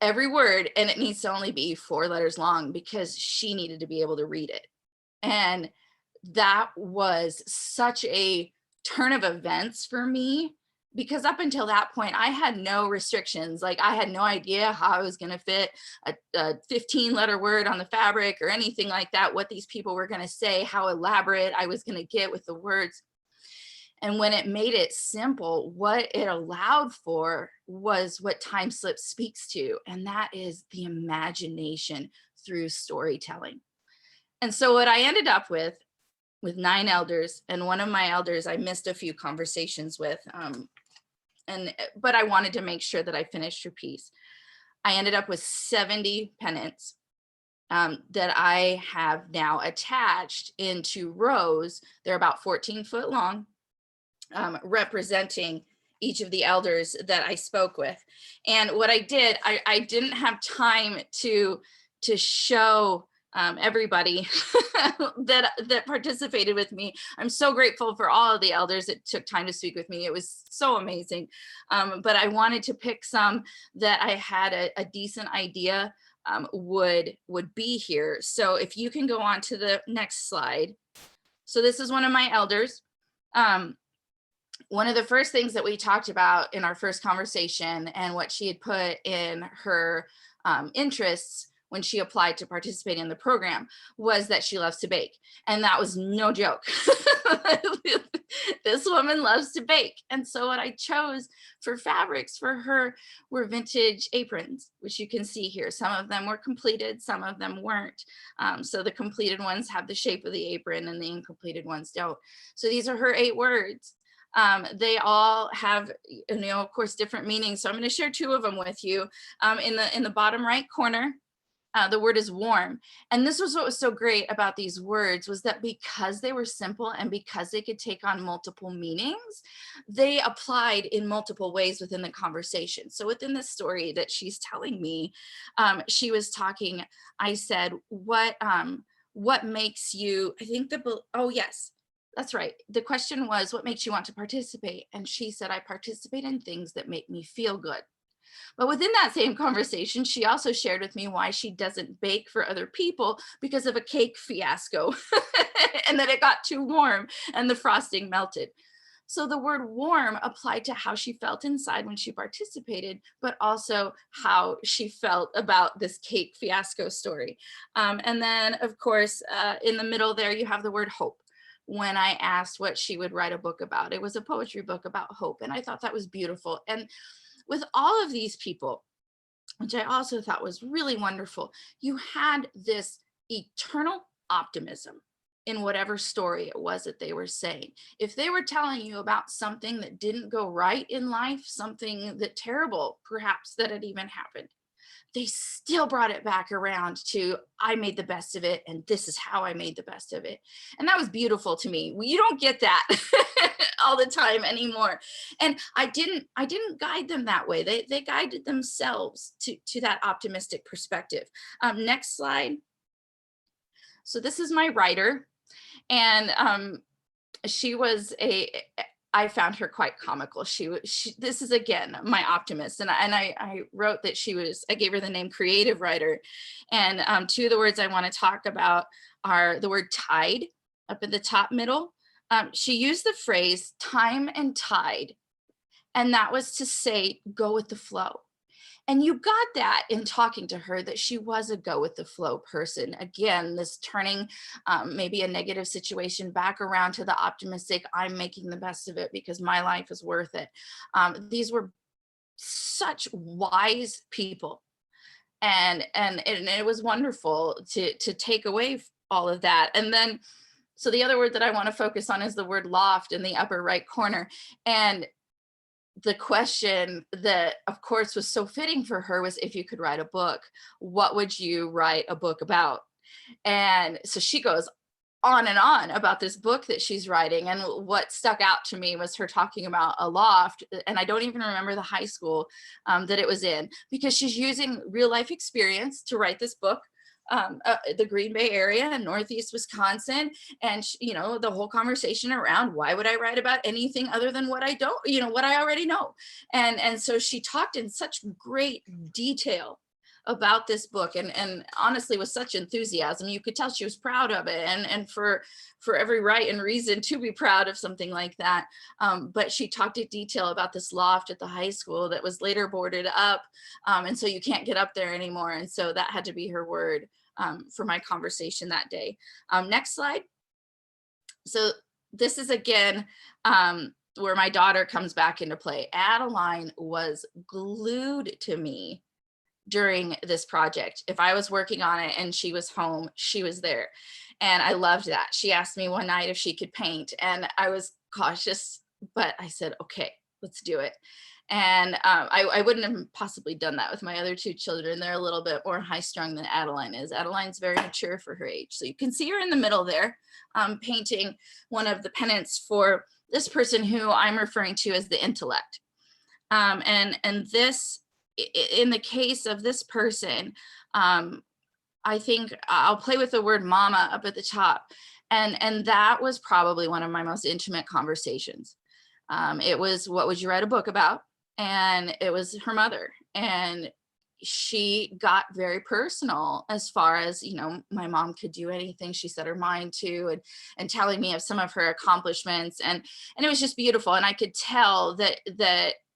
every word, and it needs to only be 4 letters long, because she needed to be able to read it. And that was such a turn of events for me, because up until that point, I had no restrictions. Like, I had no idea how I was going to fit a 15-letter word on the fabric or anything like that, what these people were going to say, how elaborate I was going to get with the words. And when it made it simple, what it allowed for was what TimeSlips speaks to, and that is the imagination through storytelling. And so what I ended up with 9 elders, and one of my elders I missed a few conversations with, but I wanted to make sure that I finished her piece. I ended up with 70 pennants that I have now attached into rows. They're about 14 foot long, representing each of the elders that I spoke with. And what I did, I didn't have time to show everybody that participated with me. I'm so grateful for all of the elders that took time to speak with me. It was so amazing. But I wanted to pick some that I had a decent idea would be here. So if you can go on to the next slide. So this is one of my elders. One of the first things that we talked about in our first conversation, and what she had put in her interests when she applied to participate in the program, was that she loves to bake. And that was no joke. This woman loves to bake. And so what I chose for fabrics for her were vintage aprons, which you can see here. Some of them were completed, some of them weren't. So the completed ones have the shape of the apron, and the incompleted ones don't. So these are her 8 words. They all have, you know, of course, different meanings. So I'm going to share 2 of them with you. In the bottom right corner, the word is warm. And this was what was so great about these words, was that because they were simple and because they could take on multiple meanings, they applied in multiple ways within the conversation. So within the story that she's telling me, she was talking, I said, what makes you, I think oh yes, that's right. The question was, what makes you want to participate? And she said, I participate in things that make me feel good. But within that same conversation, she also shared with me why she doesn't bake for other people, because of a cake fiasco and that it got too warm and the frosting melted. So the word warm applied to how she felt inside when she participated, but also how she felt about this cake fiasco story. And then, of course, in the middle there, you have the word hope. When I asked what she would write a book about, it was a poetry book about hope. And I thought that was beautiful. And with all of these people, which I also thought was really wonderful, you had this eternal optimism in whatever story it was that they were saying. If they were telling you about something that didn't go right in life, something that terrible, perhaps, that had even happened, they still brought it back around to, I made the best of it, and this is how I made the best of it. And that was beautiful to me. You don't get that all the time anymore. And I didn't guide them that way. They guided themselves to that optimistic perspective. Next slide. So this is my writer, and she was I found her quite comical. This is again my optimist, and I wrote that I gave her the name creative writer, and two of the words I want to talk about are the word tide up in the top middle. She used the phrase time and tide, and that was to say go with the flow. And you got that in talking to her, that she was a go with the flow person. Again, this turning maybe a negative situation back around to the optimistic, I'm making the best of it because my life is worth it. These were such wise people. And it was wonderful to take away all of that. And then, so the other word that I want to focus on is the word loft in the upper right corner. And the question that, of course, was so fitting for her was, if you could write a book, what would you write a book about? And so she goes on and on about this book that she's writing. And what stuck out to me was her talking about a loft. And I don't even remember the high school that it was in, because she's using real life experience to write this book. The Green Bay area in Northeast Wisconsin, and the whole conversation around, why would I write about anything other than what I don't, what I already know. And so she talked in such great detail about this book, and honestly with such enthusiasm. You could tell she was proud of it, and for every right and reason to be proud of something like that. But she talked in detail about this loft at the high school that was later boarded up, and so you can't get up there anymore. And so that had to be her word for my conversation that day. Next slide. So this is again where my daughter comes back into play. Adeline was glued to me during this project. If I was working on it and she was home, she was there. And I loved that. She asked me one night if she could paint, and I was cautious, but I said, okay, let's do it. And I wouldn't have possibly done that with my other two children. They're a little bit more high strung than Adeline is. Adeline's very mature for her age. So you can see her in the middle there, painting one of the pennants for this person who I'm referring to as the intellect. And this, in the case of this person, I think I'll play with the word mama up at the top. And that was probably one of my most intimate conversations. It was, what would you write a book about? And it was her mother. And she got very personal as far as, my mom could do anything she set her mind to, and telling me of some of her accomplishments. And it was just beautiful. And I could tell that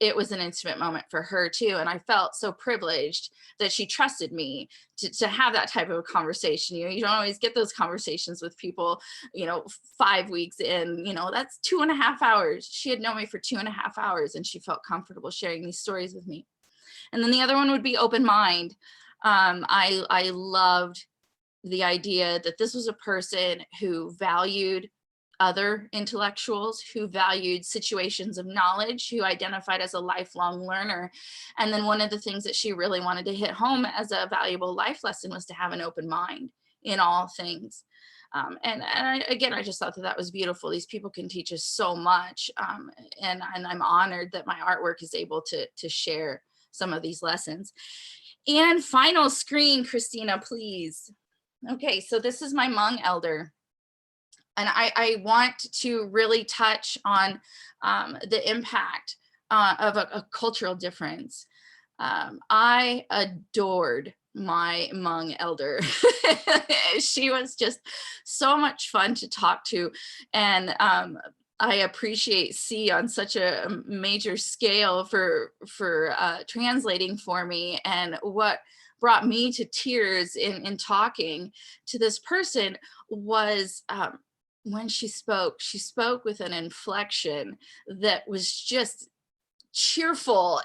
it was an intimate moment for her too. And I felt so privileged that she trusted me to have that type of a conversation. You don't always get those conversations with people, 5 weeks in, that's 2.5 hours. She had known me for 2.5 hours, and she felt comfortable sharing these stories with me. And then the other one would be open mind. I loved the idea that this was a person who valued other intellectuals, who valued situations of knowledge, who identified as a lifelong learner. And then one of the things that she really wanted to hit home as a valuable life lesson was to have an open mind in all things. Again, I just thought that was beautiful. These people can teach us so much. And I'm honored that my artwork is able to share some of these lessons. And final screen, Christina, please. Okay, so this is my Hmong elder. And I want to really touch on the impact of a cultural difference. I adored my Hmong elder. She was just so much fun to talk to. And I appreciate C on such a major scale for translating for me. And what brought me to tears in talking to this person was when she spoke with an inflection that was just cheerful.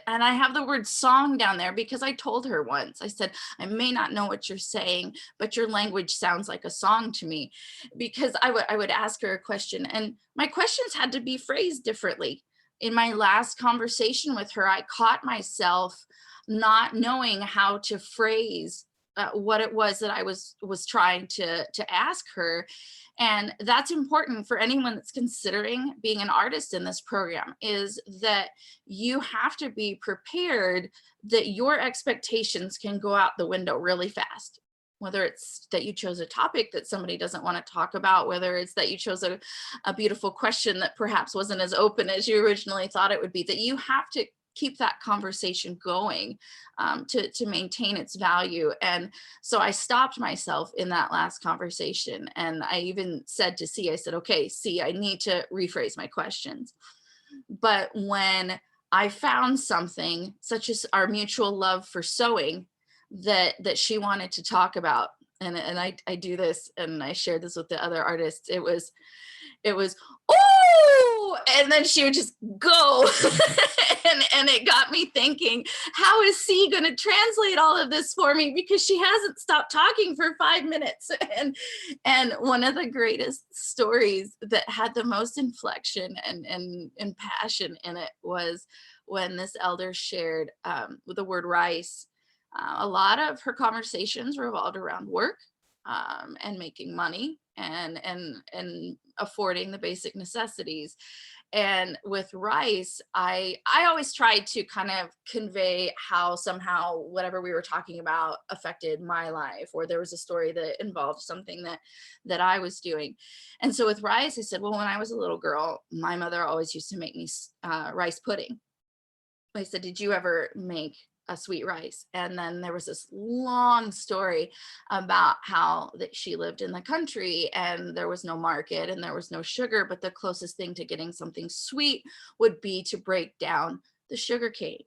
And I have the word song down there because I told her once, I said, I may not know what you're saying, but your language sounds like a song to me. Because I would ask her a question, and my questions had to be phrased differently in my last conversation with her, I caught myself not knowing how to phrase what it was that I was trying to ask her. And that's important for anyone that's considering being an artist in this program, is that you have to be prepared that your expectations can go out the window really fast. Whether it's that you chose a topic that somebody doesn't want to talk about, whether it's that you chose a beautiful question that perhaps wasn't as open as you originally thought it would be, that you have to keep that conversation going to maintain its value. And so I stopped myself in that last conversation. And I even said to C, I said, okay, C, I need to rephrase my questions. But when I found something such as our mutual love for sewing that she wanted to talk about, and I do this, and I shared this with the other artists, it was, oh, and then she would just go. and it got me thinking, how is C going to translate all of this for me? Because she hasn't stopped talking for 5 minutes. And one of the greatest stories that had the most inflection and passion in it was when this elder shared the word rice. A lot of her conversations revolved around work and making money and affording the basic necessities. And with rice, I always tried to kind of convey how somehow whatever we were talking about affected my life, or there was a story that involved something that I was doing. And so with rice, I said, well, when I was a little girl, my mother always used to make me rice pudding. I said, did you ever make a sweet rice? And then there was this long story about how that she lived in the country and there was no market and there was no sugar, but the closest thing to getting something sweet would be to break down the sugar cane.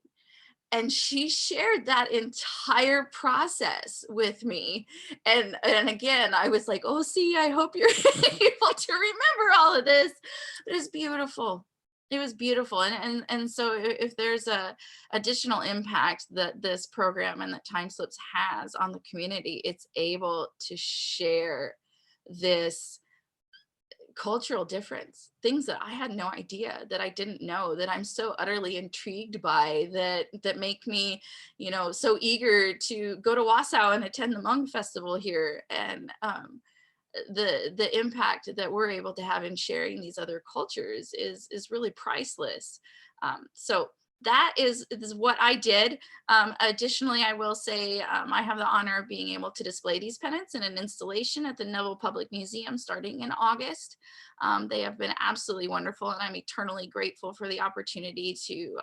And she shared that entire process with me. And again, I was like, oh, see, I hope you're able to remember all of this. But it's beautiful. It was beautiful. And so if there's a additional impact that this program and that TimeSlips has on the community, it's able to share this cultural difference, things that I had no idea, that I didn't know, that I'm so utterly intrigued by, that make me, so eager to go to Wausau and attend the Hmong Festival here. And the impact that we're able to have in sharing these other cultures is really priceless. So that is what I did. Additionally, I will say I have the honor of being able to display these pennants in an installation at the Neville Public Museum starting in August. They have been absolutely wonderful, and I'm eternally grateful for the opportunity to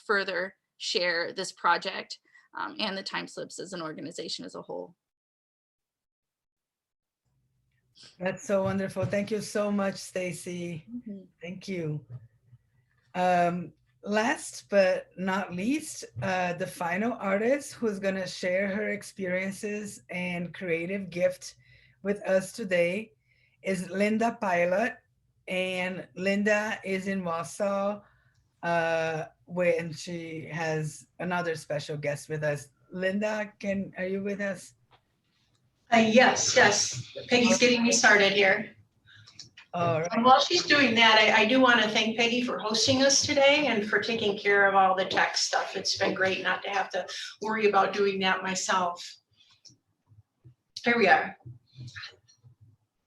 further share this project and the TimeSlips as an organization as a whole. That's so wonderful. Thank you so much, Stacy. Mm-hmm. Thank you. Last but not least, the final artist who's going to share her experiences and creative gift with us today is Linda Pilot. And Linda is in Wausau, and she has another special guest with us. Linda, are you with us? Yes. Peggy's getting me started here. All right. And while she's doing that, I do want to thank Peggy for hosting us today and for taking care of all the tech stuff. It's been great not to have to worry about doing that myself. Here we are.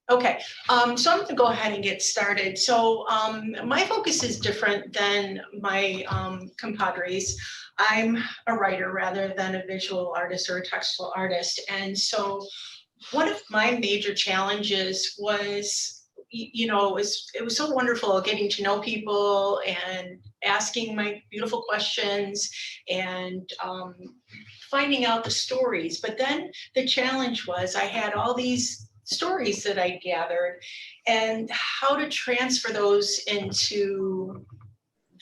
Okay, so I'm going to go ahead and get started. So my focus is different than my compadres. I'm a writer rather than a visual artist or a textile artist. And so one of my major challenges was, it was so wonderful getting to know people and asking my beautiful questions and finding out the stories. But then the challenge was I had all these stories that I gathered and how to transfer those into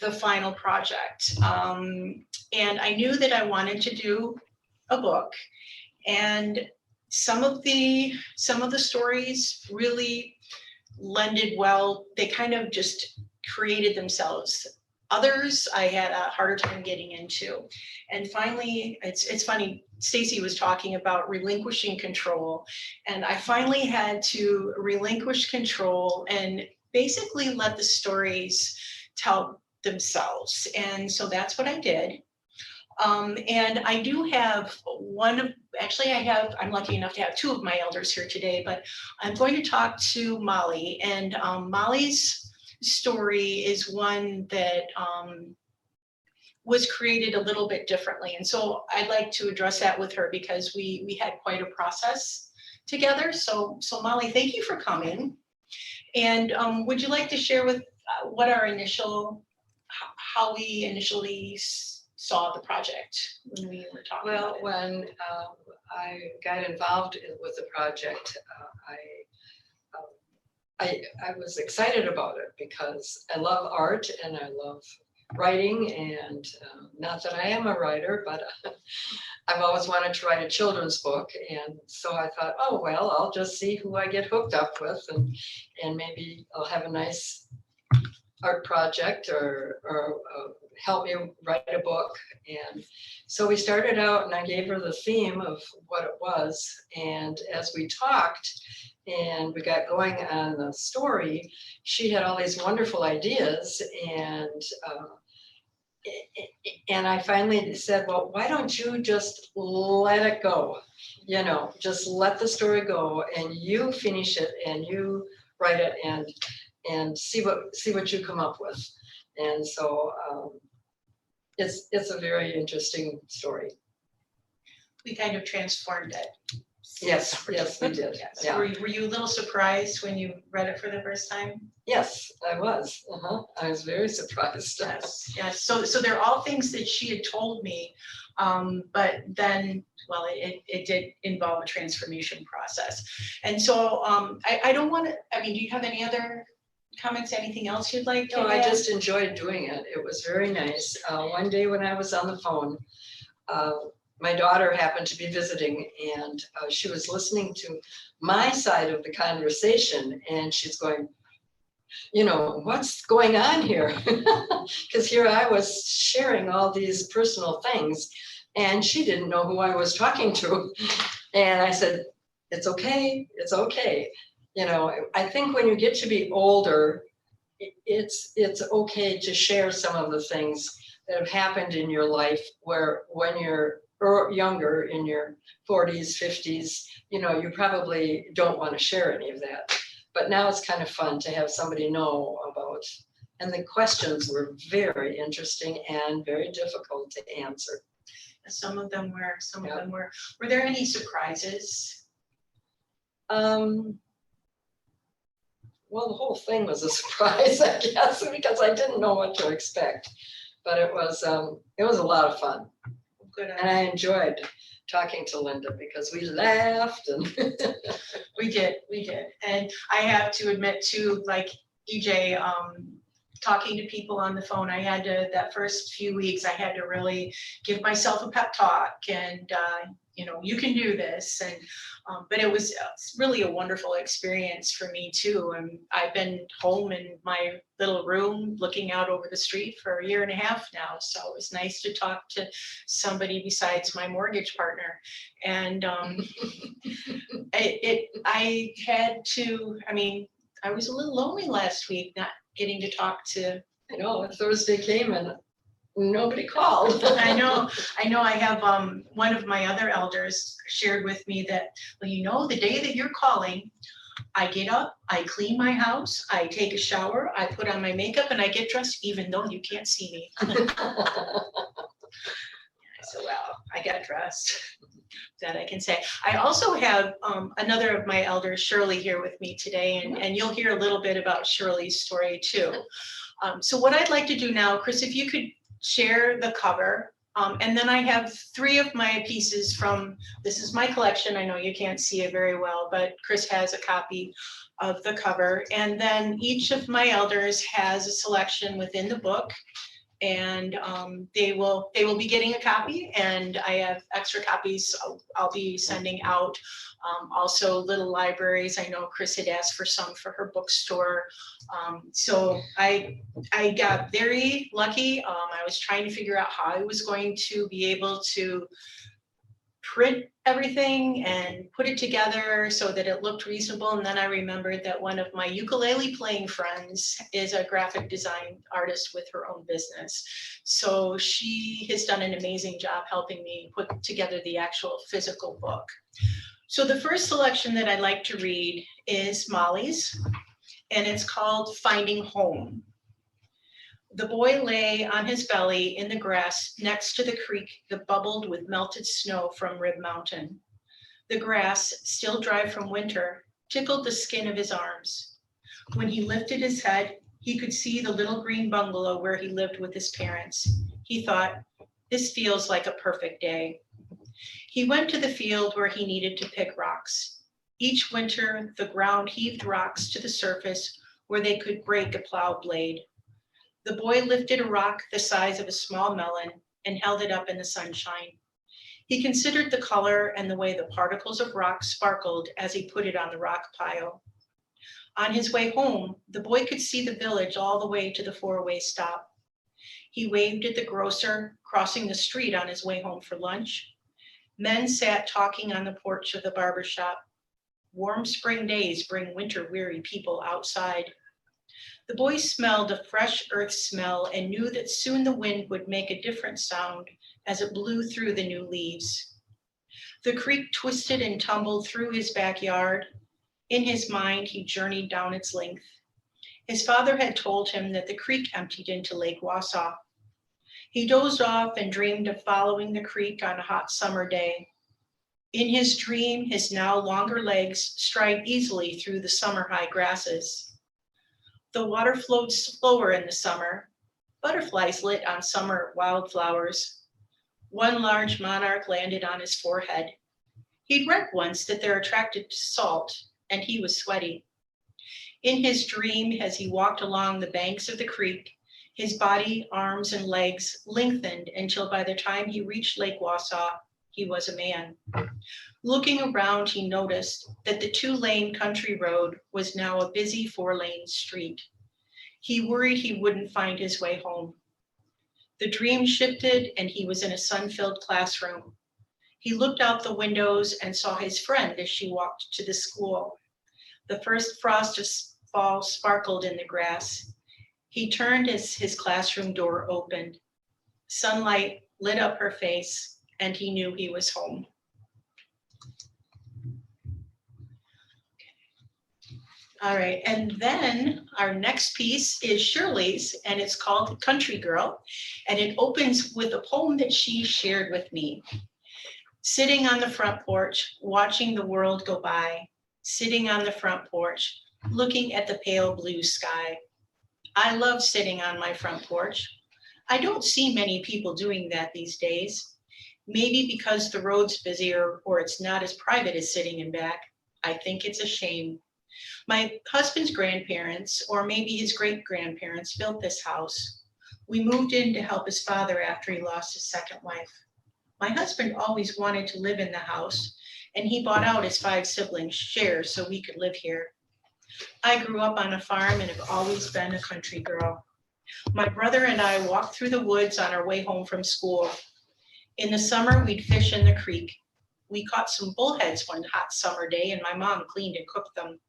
the final project. And I knew that I wanted to do a book, and some of the stories really lended well. They kind of just created themselves. Others I had a harder time getting into. And finally, it's funny, Stacy was talking about relinquishing control, and I finally had to relinquish control and basically let the stories tell themselves. And so that's what I did. And I do have I'm lucky enough to have two of my elders here today, but I'm going to talk to Molly. And Molly's story is one that was created a little bit differently. And so I'd like to address that with her because we had quite a process together. So Molly, thank you for coming. And would you like to share with what our how we initially saw the project when we were talking about it? When I got involved with the project, I was excited about it because I love art and I love writing, and not that I am a writer, but I've always wanted to write a children's book. And so I thought, oh, well, I'll just see who I get hooked up with, and maybe I'll have a nice art project or help me write a book. And so we started out and I gave her the theme of what it was. And as we talked and we got going on the story, she had all these wonderful ideas. And I finally said, well, why don't you just let it go? You know, just let the story go and you finish it and you write it and see what you come up with. And so it's a very interesting story. We kind of transformed it. Yes, we did. Yes. Yeah. Were you a little surprised when you read it for the first time? Yes, I was. I was very surprised. Yes. So they're all things that she had told me, but then, well, it did involve a transformation process. And so I don't want to. I mean, do you have any other comments? Anything else you'd like to add? I just enjoyed doing it. It was very nice. One day when I was on the phone, my daughter happened to be visiting, and she was listening to my side of the conversation, and she's going, you know, what's going on here? Because here I was sharing all these personal things, and she didn't know who I was talking to. And I said, it's okay, it's okay. You know, I think when you get to be older, it's okay to share some of the things that have happened in your life, where when you're younger, in your 40s, 50s, you know, you probably don't want to share any of that. But now it's kind of fun to have somebody know about. And the questions were very interesting and very difficult to answer. Some of them were. Were there any surprises? Well, the whole thing was a surprise, I guess, because I didn't know what to expect. But it was a lot of fun. Good. And I enjoyed talking to Linda because we laughed and we did. And I have to admit too, like EJ, talking to people on the phone, I had to, that first few weeks, I had to really give myself a pep talk and, you know, you can do this. And, but it was really a wonderful experience for me too. And I've been home in my little room looking out over the street for 1.5 years now. So it was nice to talk to somebody besides my mortgage partner. And I was a little lonely last week, not getting to talk to. I know, Thursday came and nobody called. I know. I have one of my other elders shared with me that, well, you know, the day that you're calling, I get up, I clean my house, I take a shower, I put on my makeup, and I get dressed, even though you can't see me. So, well, I got dressed. That I can say. I also have another of my elders, Shirley, here with me today, and you'll hear a little bit about Shirley's story too. So what I'd like to do now, Chris, if you could share the cover, and then I have 3 of my pieces from, this is my collection. I know you can't see it very well, but Chris has a copy of the cover, and then each of my elders has a selection within the book. And they will be getting a copy, and I have extra copies I'll be sending out. Also little libraries. I know Chris had asked for some for her bookstore. So I got very lucky. I was trying to figure out how I was going to be able to print everything and put it together so that it looked reasonable. And then I remembered that one of my ukulele playing friends is a graphic design artist with her own business. So she has done an amazing job helping me put together the actual physical book. So the first selection that I'd like to read is Molly's, and it's called Finding Home. The boy lay on his belly in the grass next to the creek that bubbled with melted snow from Rib Mountain. The grass, still dry from winter, tickled the skin of his arms. When he lifted his head, he could see the little green bungalow where he lived with his parents. He thought, this feels like a perfect day. He went to the field where he needed to pick rocks. Each winter, the ground heaved rocks to the surface where they could break a plow blade. The boy lifted a rock the size of a small melon and held it up in the sunshine. He considered the color and the way the particles of rock sparkled as he put it on the rock pile. On his way home, the boy could see the village all the way to the four-way stop. He waved at the grocer crossing the street on his way home for lunch. Men sat talking on the porch of the barber shop. Warm spring days bring winter-weary people outside. The boy smelled a fresh earth smell and knew that soon the wind would make a different sound as it blew through the new leaves. The creek twisted and tumbled through his backyard. In his mind, he journeyed down its length. His father had told him that the creek emptied into Lake Wausau. He dozed off and dreamed of following the creek on a hot summer day. In his dream, his now longer legs stride easily through the summer high grasses. The water flowed slower in the summer. Butterflies lit on summer wildflowers. One large monarch landed on his forehead. He'd read once that they're attracted to salt, and he was sweaty. In his dream, as he walked along the banks of the creek, his body, arms, and legs lengthened until by the time he reached Lake Wausau, he was a man. Looking around, he noticed that the two-lane country road was now a busy four-lane street. He worried he wouldn't find his way home. The dream shifted and he was in a sun-filled classroom. He looked out the windows and saw his friend as she walked to the school. The first frost of fall sparkled in the grass. He turned as his classroom door opened. Sunlight lit up her face and he knew he was home. All right, and then our next piece is Shirley's, and it's called Country Girl, and it opens with a poem that she shared with me. Sitting on the front porch, watching the world go by, sitting on the front porch, looking at the pale blue sky. I love sitting on my front porch. I don't see many people doing that these days. Maybe because the road's busier or it's not as private as sitting in back. I think it's a shame. My husband's grandparents, or maybe his great-grandparents, built this house. We moved in to help his father after he lost his second wife. My husband always wanted to live in the house, and he bought out his 5 siblings' shares so we could live here. I grew up on a farm and have always been a country girl. My brother and I walked through the woods on our way home from school. In the summer, we'd fish in the creek. We caught some bullheads one hot summer day, and my mom cleaned and cooked them.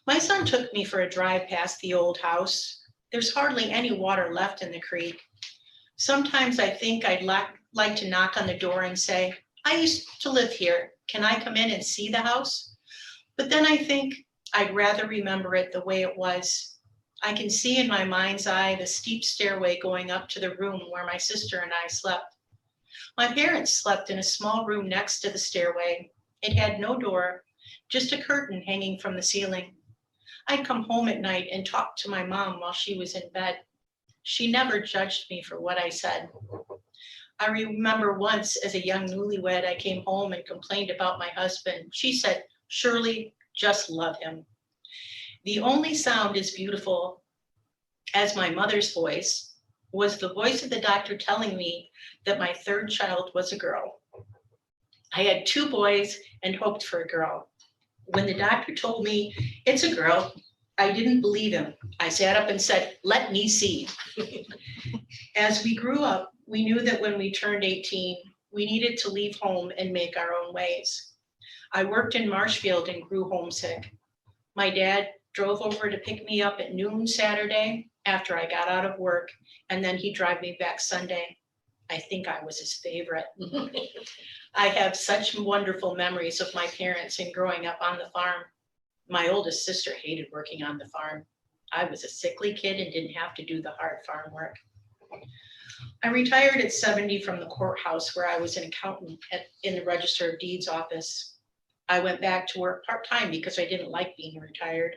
My son took me for a drive past the old house. There's hardly any water left in the creek. Sometimes I think I'd like to knock on the door and say, I used to live here. Can I come in and see the house? But then I think I'd rather remember it the way it was. I can see in my mind's eye the steep stairway going up to the room where my sister and I slept. My parents slept in a small room next to the stairway. It had no door, just a curtain hanging from the ceiling. I'd come home at night and talk to my mom while she was in bed. She never judged me for what I said. I remember once as a young newlywed, I came home and complained about my husband. She said, Shirley, just love him. The only sound as beautiful as my mother's voice was the voice of the doctor telling me that my third child was a girl. I had 2 boys and hoped for a girl. When the doctor told me it's a girl, I didn't believe him. I sat up and said, let me see. As we grew up, we knew that when we turned 18, We needed to leave home and make our own ways. I worked in Marshfield and grew homesick. My dad drove over to pick me up at noon Saturday after I got out of work, and then he'd drive me back Sunday. I think I was his favorite. I have such wonderful memories of my parents and growing up on the farm. My oldest sister hated working on the farm. I was a sickly kid and didn't have to do the hard farm work. I retired at 70 from the courthouse where I was an accountant in the Register of Deeds office. I went back to work part-time because I didn't like being retired.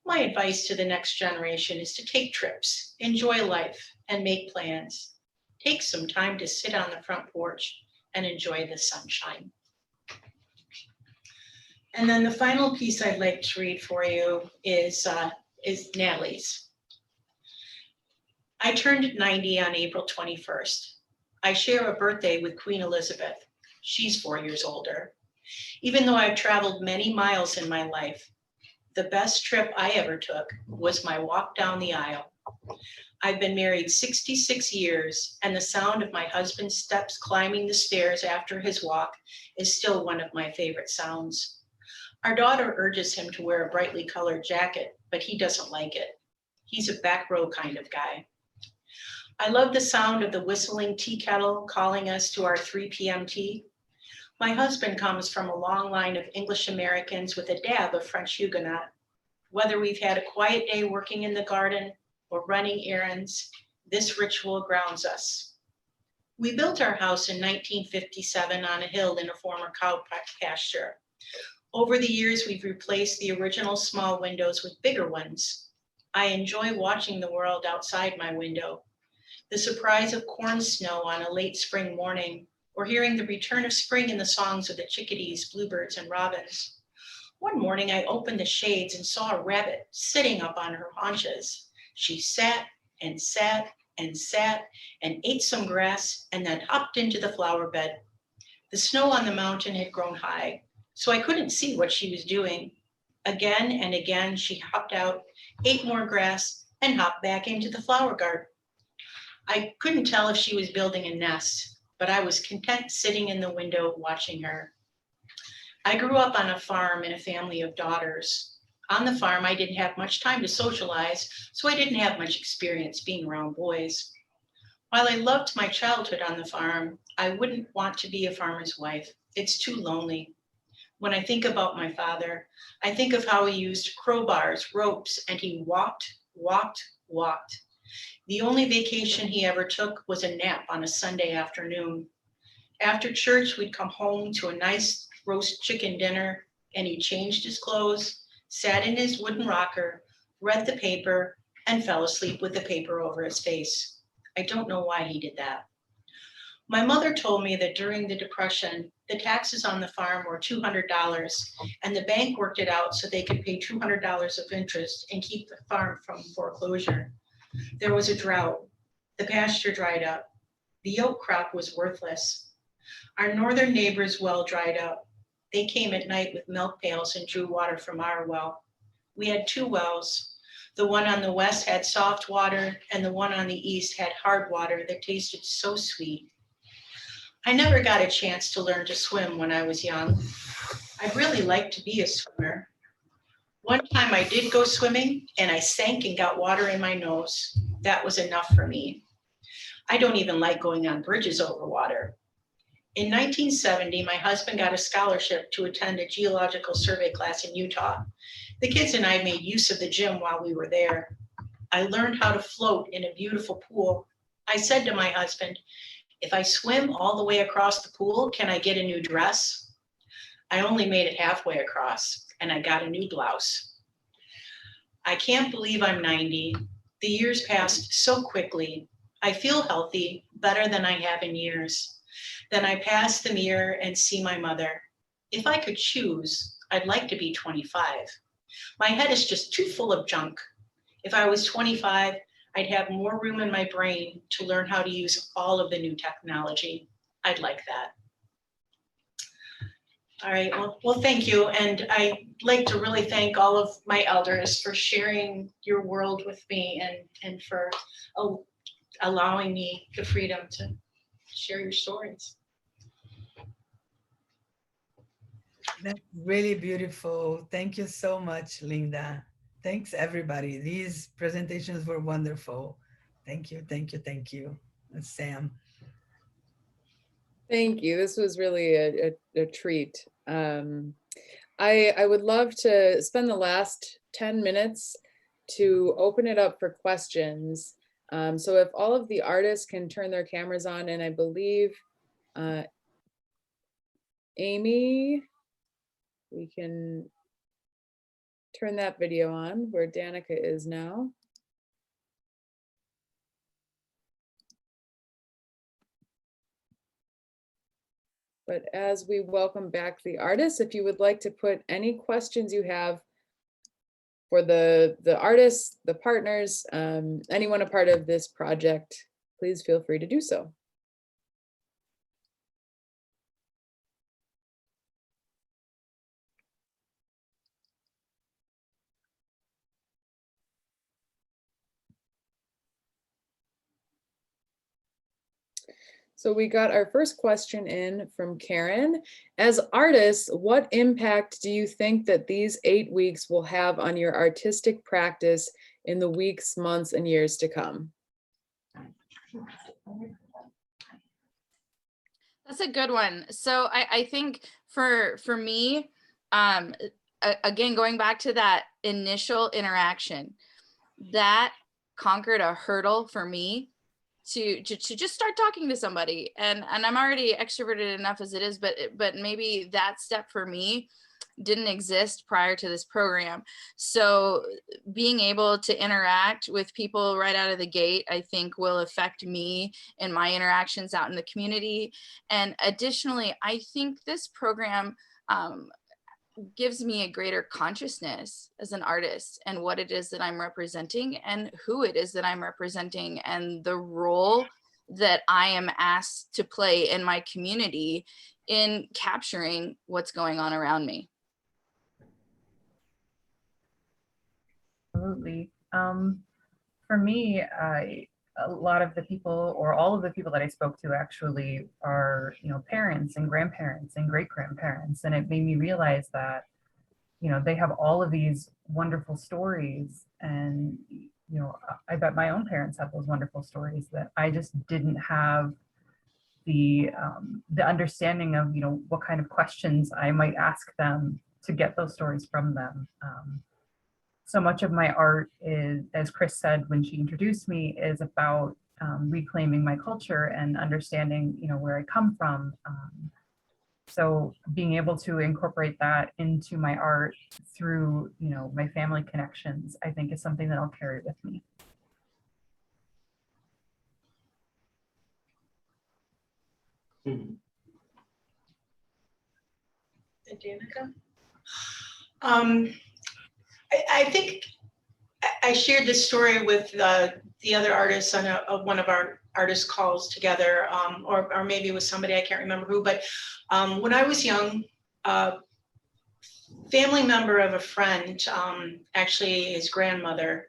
My advice to the next generation is to take trips, enjoy life, and make plans. Take some time to sit on the front porch and enjoy the sunshine. And then the final piece I'd like to read for you is Natalie's. I turned 90 on April 21st. I share a birthday with Queen Elizabeth. She's 4 years older. Even though I've traveled many miles in my life, the best trip I ever took was my walk down the aisle. I've been married 66 years, and the sound of my husband's steps climbing the stairs after his walk is still one of my favorite sounds. Our daughter urges him to wear a brightly colored jacket, but he doesn't like it. He's a back row kind of guy. I love the sound of the whistling tea kettle calling us to our 3 p.m. tea. My husband comes from a long line of English Americans with a dab of French Huguenot. Whether we've had a quiet day working in the garden or running errands, this ritual grounds us. We built our house in 1957 on a hill in a former cow pasture. Over the years, we've replaced the original small windows with bigger ones. I enjoy watching the world outside my window. The surprise of corn snow on a late spring morning, or hearing the return of spring in the songs of the chickadees, bluebirds, and robins. One morning, I opened the shades and saw a rabbit sitting up on her haunches. She sat and sat and sat and ate some grass and then hopped into the flower bed. The snow on the mountain had grown high, so I couldn't see what she was doing. Again and again, she hopped out, ate more grass, and hopped back into the flower garden. I couldn't tell if she was building a nest, but I was content sitting in the window watching her. I grew up on a farm in a family of daughters. On the farm, I didn't have much time to socialize, so I didn't have much experience being around boys. While I loved my childhood on the farm, I wouldn't want to be a farmer's wife. It's too lonely. When I think about my father, I think of how he used crowbars, ropes, and he walked. The only vacation he ever took was a nap on a Sunday afternoon. After church, we'd come home to a nice roast chicken dinner, and he changed his clothes, sat in his wooden rocker, read the paper, and fell asleep with the paper over his face. I don't know why he did that. My mother told me that during the Depression, the taxes on the farm were $200, and the bank worked it out so they could pay $200 of interest and keep the farm from foreclosure. There was a drought. The pasture dried up. The oat crop was worthless. Our northern neighbor's well dried up. They came at night with milk pails and drew water from our well. We had 2 wells. The one on the west had soft water, and the one on the east had hard water that tasted so sweet. I never got a chance to learn to swim when I was young. I'd really like to be a swimmer. One time I did go swimming, and I sank and got water in my nose. That was enough for me. I don't even like going on bridges over water. In 1970, my husband got a scholarship to attend a geological survey class in Utah. The kids and I made use of the gym while we were there. I learned how to float in a beautiful pool. I said to my husband, if I swim all the way across the pool, can I get a new dress? I only made it halfway across, and I got a new blouse. I can't believe I'm 90. The years passed so quickly. I feel healthy, better than I have in years. Then I pass the mirror and see my mother. If I could choose, I'd like to be 25. My head is just too full of junk. If I was 25, I'd have more room in my brain to learn how to use all of the new technology. I'd like that. All right, well, thank you. And I'd like to really thank all of my elders for sharing your world with me and for allowing me the freedom to share your stories. That's really beautiful. Thank you so much, Linda. Thanks, everybody. These presentations were wonderful. Thank you, thank you, thank you. Sam. Thank you. This was really a treat. I would love to spend the last 10 minutes to open it up for questions. So if all of the artists can turn their cameras on, and I believe Amy, we can turn that video on where Danica is now. But as we welcome back the artists, if you would like to put any questions you have for the artists, the partners, anyone a part of this project, please feel free to do so. So we got our first question in from Karen. As artists, what impact do you think that these 8 weeks will have on your artistic practice in the weeks, months, and years to come? That's a good one. So I think for me, again, going back to that initial interaction, that conquered a hurdle for me to just start talking to somebody. And I'm already extroverted enough as it is, but maybe that step for me didn't exist prior to this program. So being able to interact with people right out of the gate, I think will affect me and my interactions out in the community. And additionally, I think this program gives me a greater consciousness as an artist and what it is that I'm representing and who it is that I'm representing and the role that I am asked to play in my community in capturing what's going on around me. Absolutely. For me, a lot of the people, or all of the people that I spoke to actually are, parents and grandparents and great grandparents. And it made me realize that, they have all of these wonderful stories. And, I bet my own parents have those wonderful stories that I just didn't have the understanding of, what kind of questions I might ask them to get those stories from them. So much of my art is, as Chris said when she introduced me, is about reclaiming my culture and understanding, where I come from. So being able to incorporate that into my art through, my family connections, I think is something that I'll carry with me. Danica? I think I shared this story with the other artists on one of our artist calls together, or maybe it was somebody, I can't remember who, but when I was young, family member of a friend, actually his grandmother,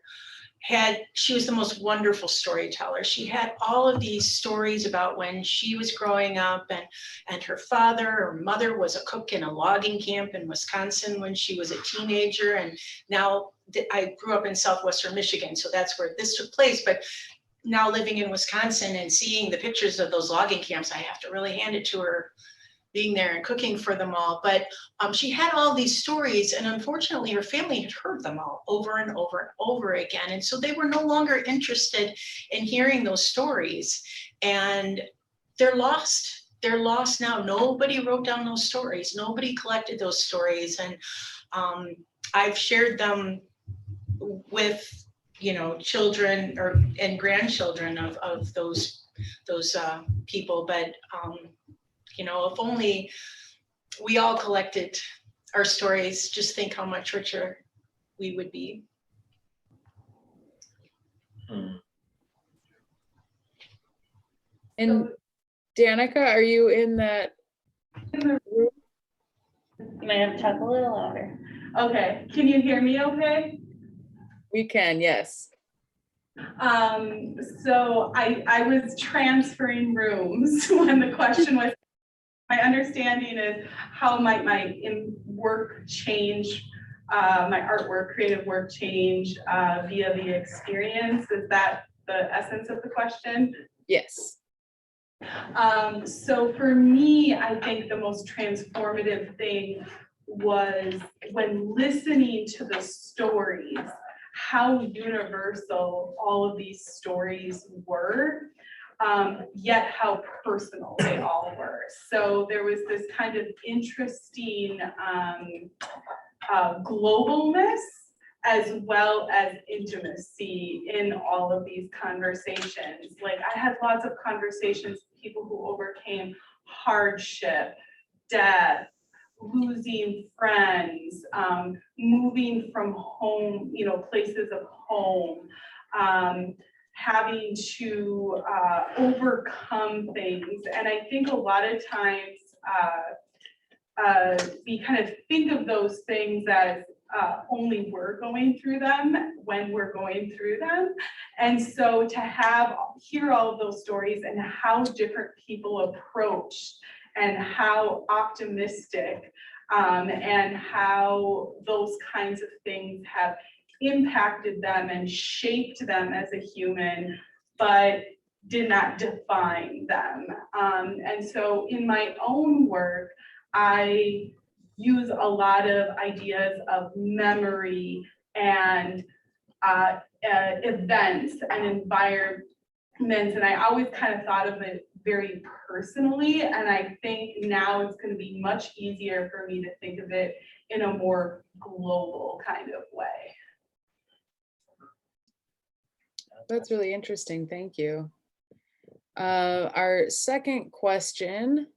she was the most wonderful storyteller. She had all of these stories about when she was growing up, and her father or mother was a cook in a logging camp in Wisconsin when she was a teenager. And now I grew up in southwestern Michigan, so that's where this took place. But now living in Wisconsin and seeing the pictures of those logging camps, I have to really hand it to her, being there and cooking for them all. But she had all these stories, and unfortunately her family had heard them all over and over and over again. And so they were no longer interested in hearing those stories, and they're lost. They're lost now. Nobody wrote down those stories. Nobody collected those stories. And I've shared them with, children and grandchildren of those people. But if only we all collected our stories, just think how much richer we would be. And Danica, are you in that group? You might have to talk a little louder. Okay, can you hear me okay? We can, yes. So I was transferring rooms when the question was my understanding is how might my work change, my artwork, creative work change via the experience? Is that the essence of the question? Yes. So for me, I think the most transformative thing was when listening to the stories, how universal all of these stories were, yet how personal they all were. So there was this kind of interesting globalness as well as intimacy in all of these conversations. Like I had lots of conversations with people who overcame hardship, death, losing friends, moving from home, places of home, having to overcome things. And I think a lot of times we kind of think of those things as only we're going through them when we're going through them. And so to hear all of those stories and how different people approached and how optimistic and how those kinds of things have impacted them and shaped them as a human, but did not define them. And so in my own work, I use a lot of ideas of memory and events and environments. And I always kind of thought of it very personally. And I think now it's going to be much easier for me to think of it in a more global kind of way. That's really interesting. Thank you. Our second question.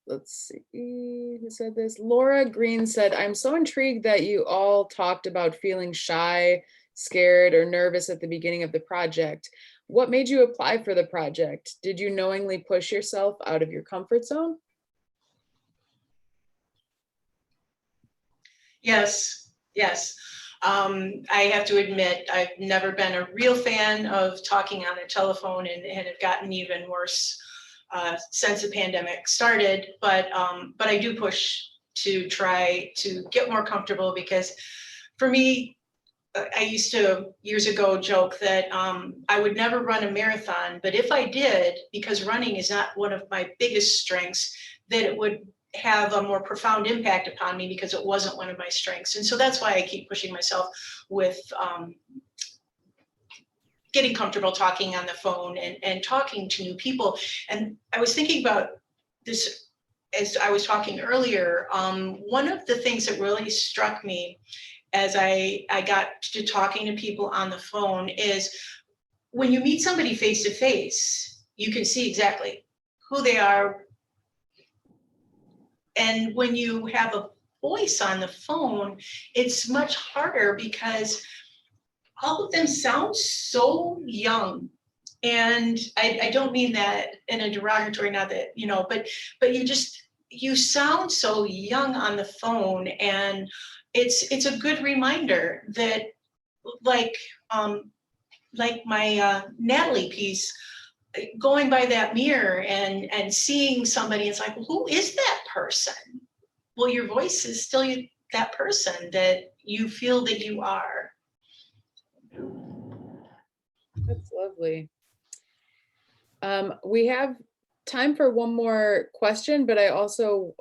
Let's see who said this. Laura Green said, I'm so intrigued that you all talked about feeling shy, scared, or nervous at the beginning of the project. What made you apply for the project? Did you knowingly push yourself out of your comfort zone? Yes, yes. I have to admit, I've never been a real fan of talking on the telephone, and it had gotten even worse since the pandemic started. But I do push to try to get more comfortable, because for me, I used to years ago joke that I would never run a marathon, but if I did, because running is not one of my biggest strengths, that it would have a more profound impact upon me because it wasn't one of my strengths. And so that's why I keep pushing myself with getting comfortable talking on the phone and talking to new people. And I was thinking about this as I was talking earlier. One of the things that really struck me as I got to talking to people on the phone is when you meet somebody face to face, you can see exactly who they are. And when you have a voice on the phone, it's much harder because all of them sound so young. And I don't mean that in a derogatory, not that, but you sound so young on the phone. And it's a good reminder that like my Natalie piece, going by that mirror and seeing somebody, it's like, well, who is that person? Well, your voice is still that person that you feel that you are. That's lovely. We have time for one more question, but I also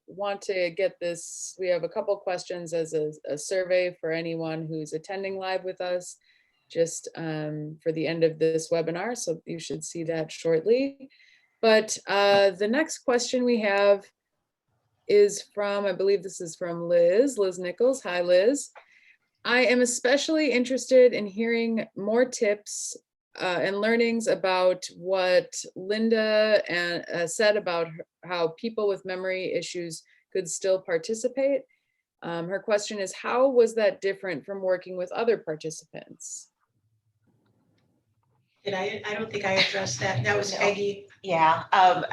want to get this. We have a couple questions as a survey for anyone who's attending live with us, just for the end of this webinar. So you should see that shortly. But the next question we have is from, I believe this is from Liz Nichols. Hi, Liz. I am especially interested in hearing more tips and learnings about what Linda said about how people with memory issues could still participate. Her question is, how was that different from working with other participants? I don't think I addressed that. That was Peggy. Yeah. But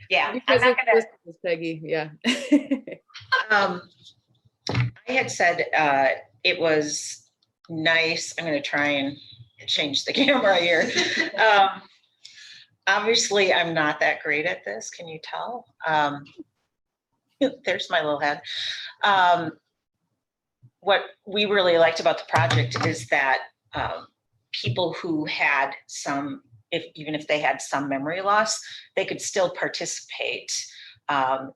yeah. Because it was Peggy. Yeah. I had said it was nice. I'm going to try and change the camera here. Obviously, I'm not that great at this. Can you tell? There's my little head. What we really liked about the project is that people who had some, even if they had some memory loss, they could still participate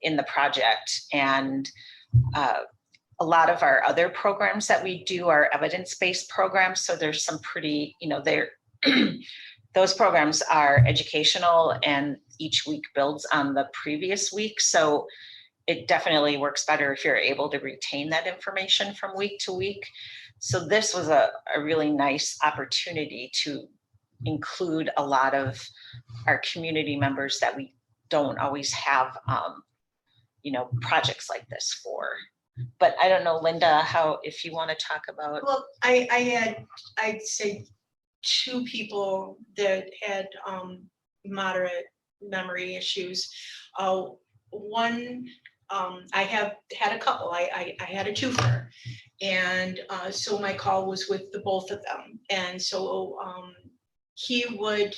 in the project. And a lot of our other programs that we do are evidence-based programs. So there's some pretty, those programs are educational and each week builds on the previous week. So it definitely works better if you're able to retain that information from week to week. So this was a really nice opportunity to include a lot of our community members that we don't always have, projects like this for. But I don't know, Linda, if you want to talk about. Well, I'd say 2 people that had moderate memory issues. One, I have had a couple. I had a twofer, and so my call was with the both of them, and so he would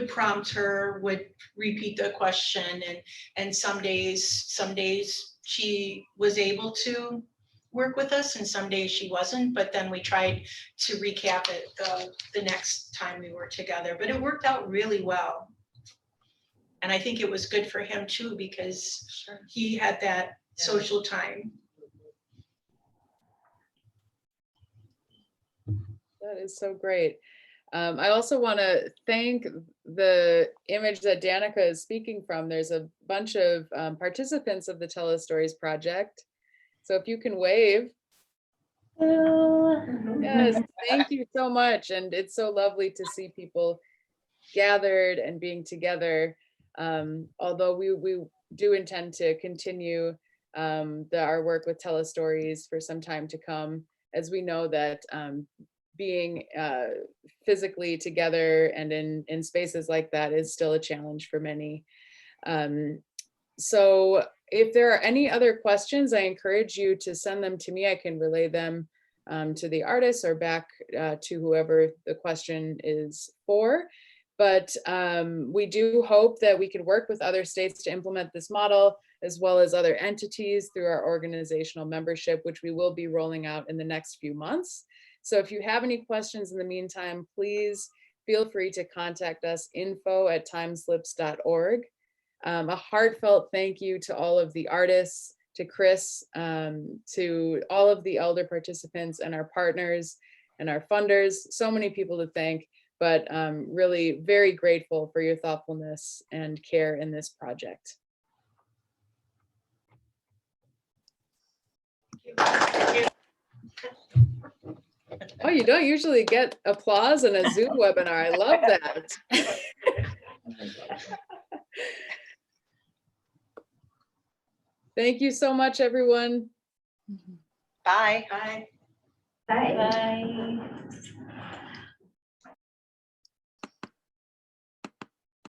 prompt her, would repeat the question, and some days she was able to work with us and some days she wasn't, but then we tried to recap it the next time we were together, but it worked out really well. And I think it was good for him too, because he had that social time. That is so great. I also want to thank the image that Danica is speaking from. There's a bunch of participants of the Tele-Stories project. So if you can wave. Yes, thank you so much. And it's so lovely to see people gathered and being together. Although we do intend to continue our work with Tele-Stories for some time to come, as we know that being physically together and in spaces like that is still a challenge for many. So if there are any other questions, I encourage you to send them to me. I can relay them to the artists or back to whoever the question is for. But we do hope that we can work with other states to implement this model, as well as other entities through our organizational membership, which we will be rolling out in the next few months. So if you have any questions in the meantime, please feel free to contact us, info@timeslips.org. A heartfelt thank you to all of the artists, to Chris, to all of the elder participants and our partners and our funders. So many people to thank, but really very grateful for your thoughtfulness and care in this project. Thank you. Oh, you don't usually get applause in a Zoom webinar. I love that. Thank you so much, everyone. Bye. Bye. Bye. Bye.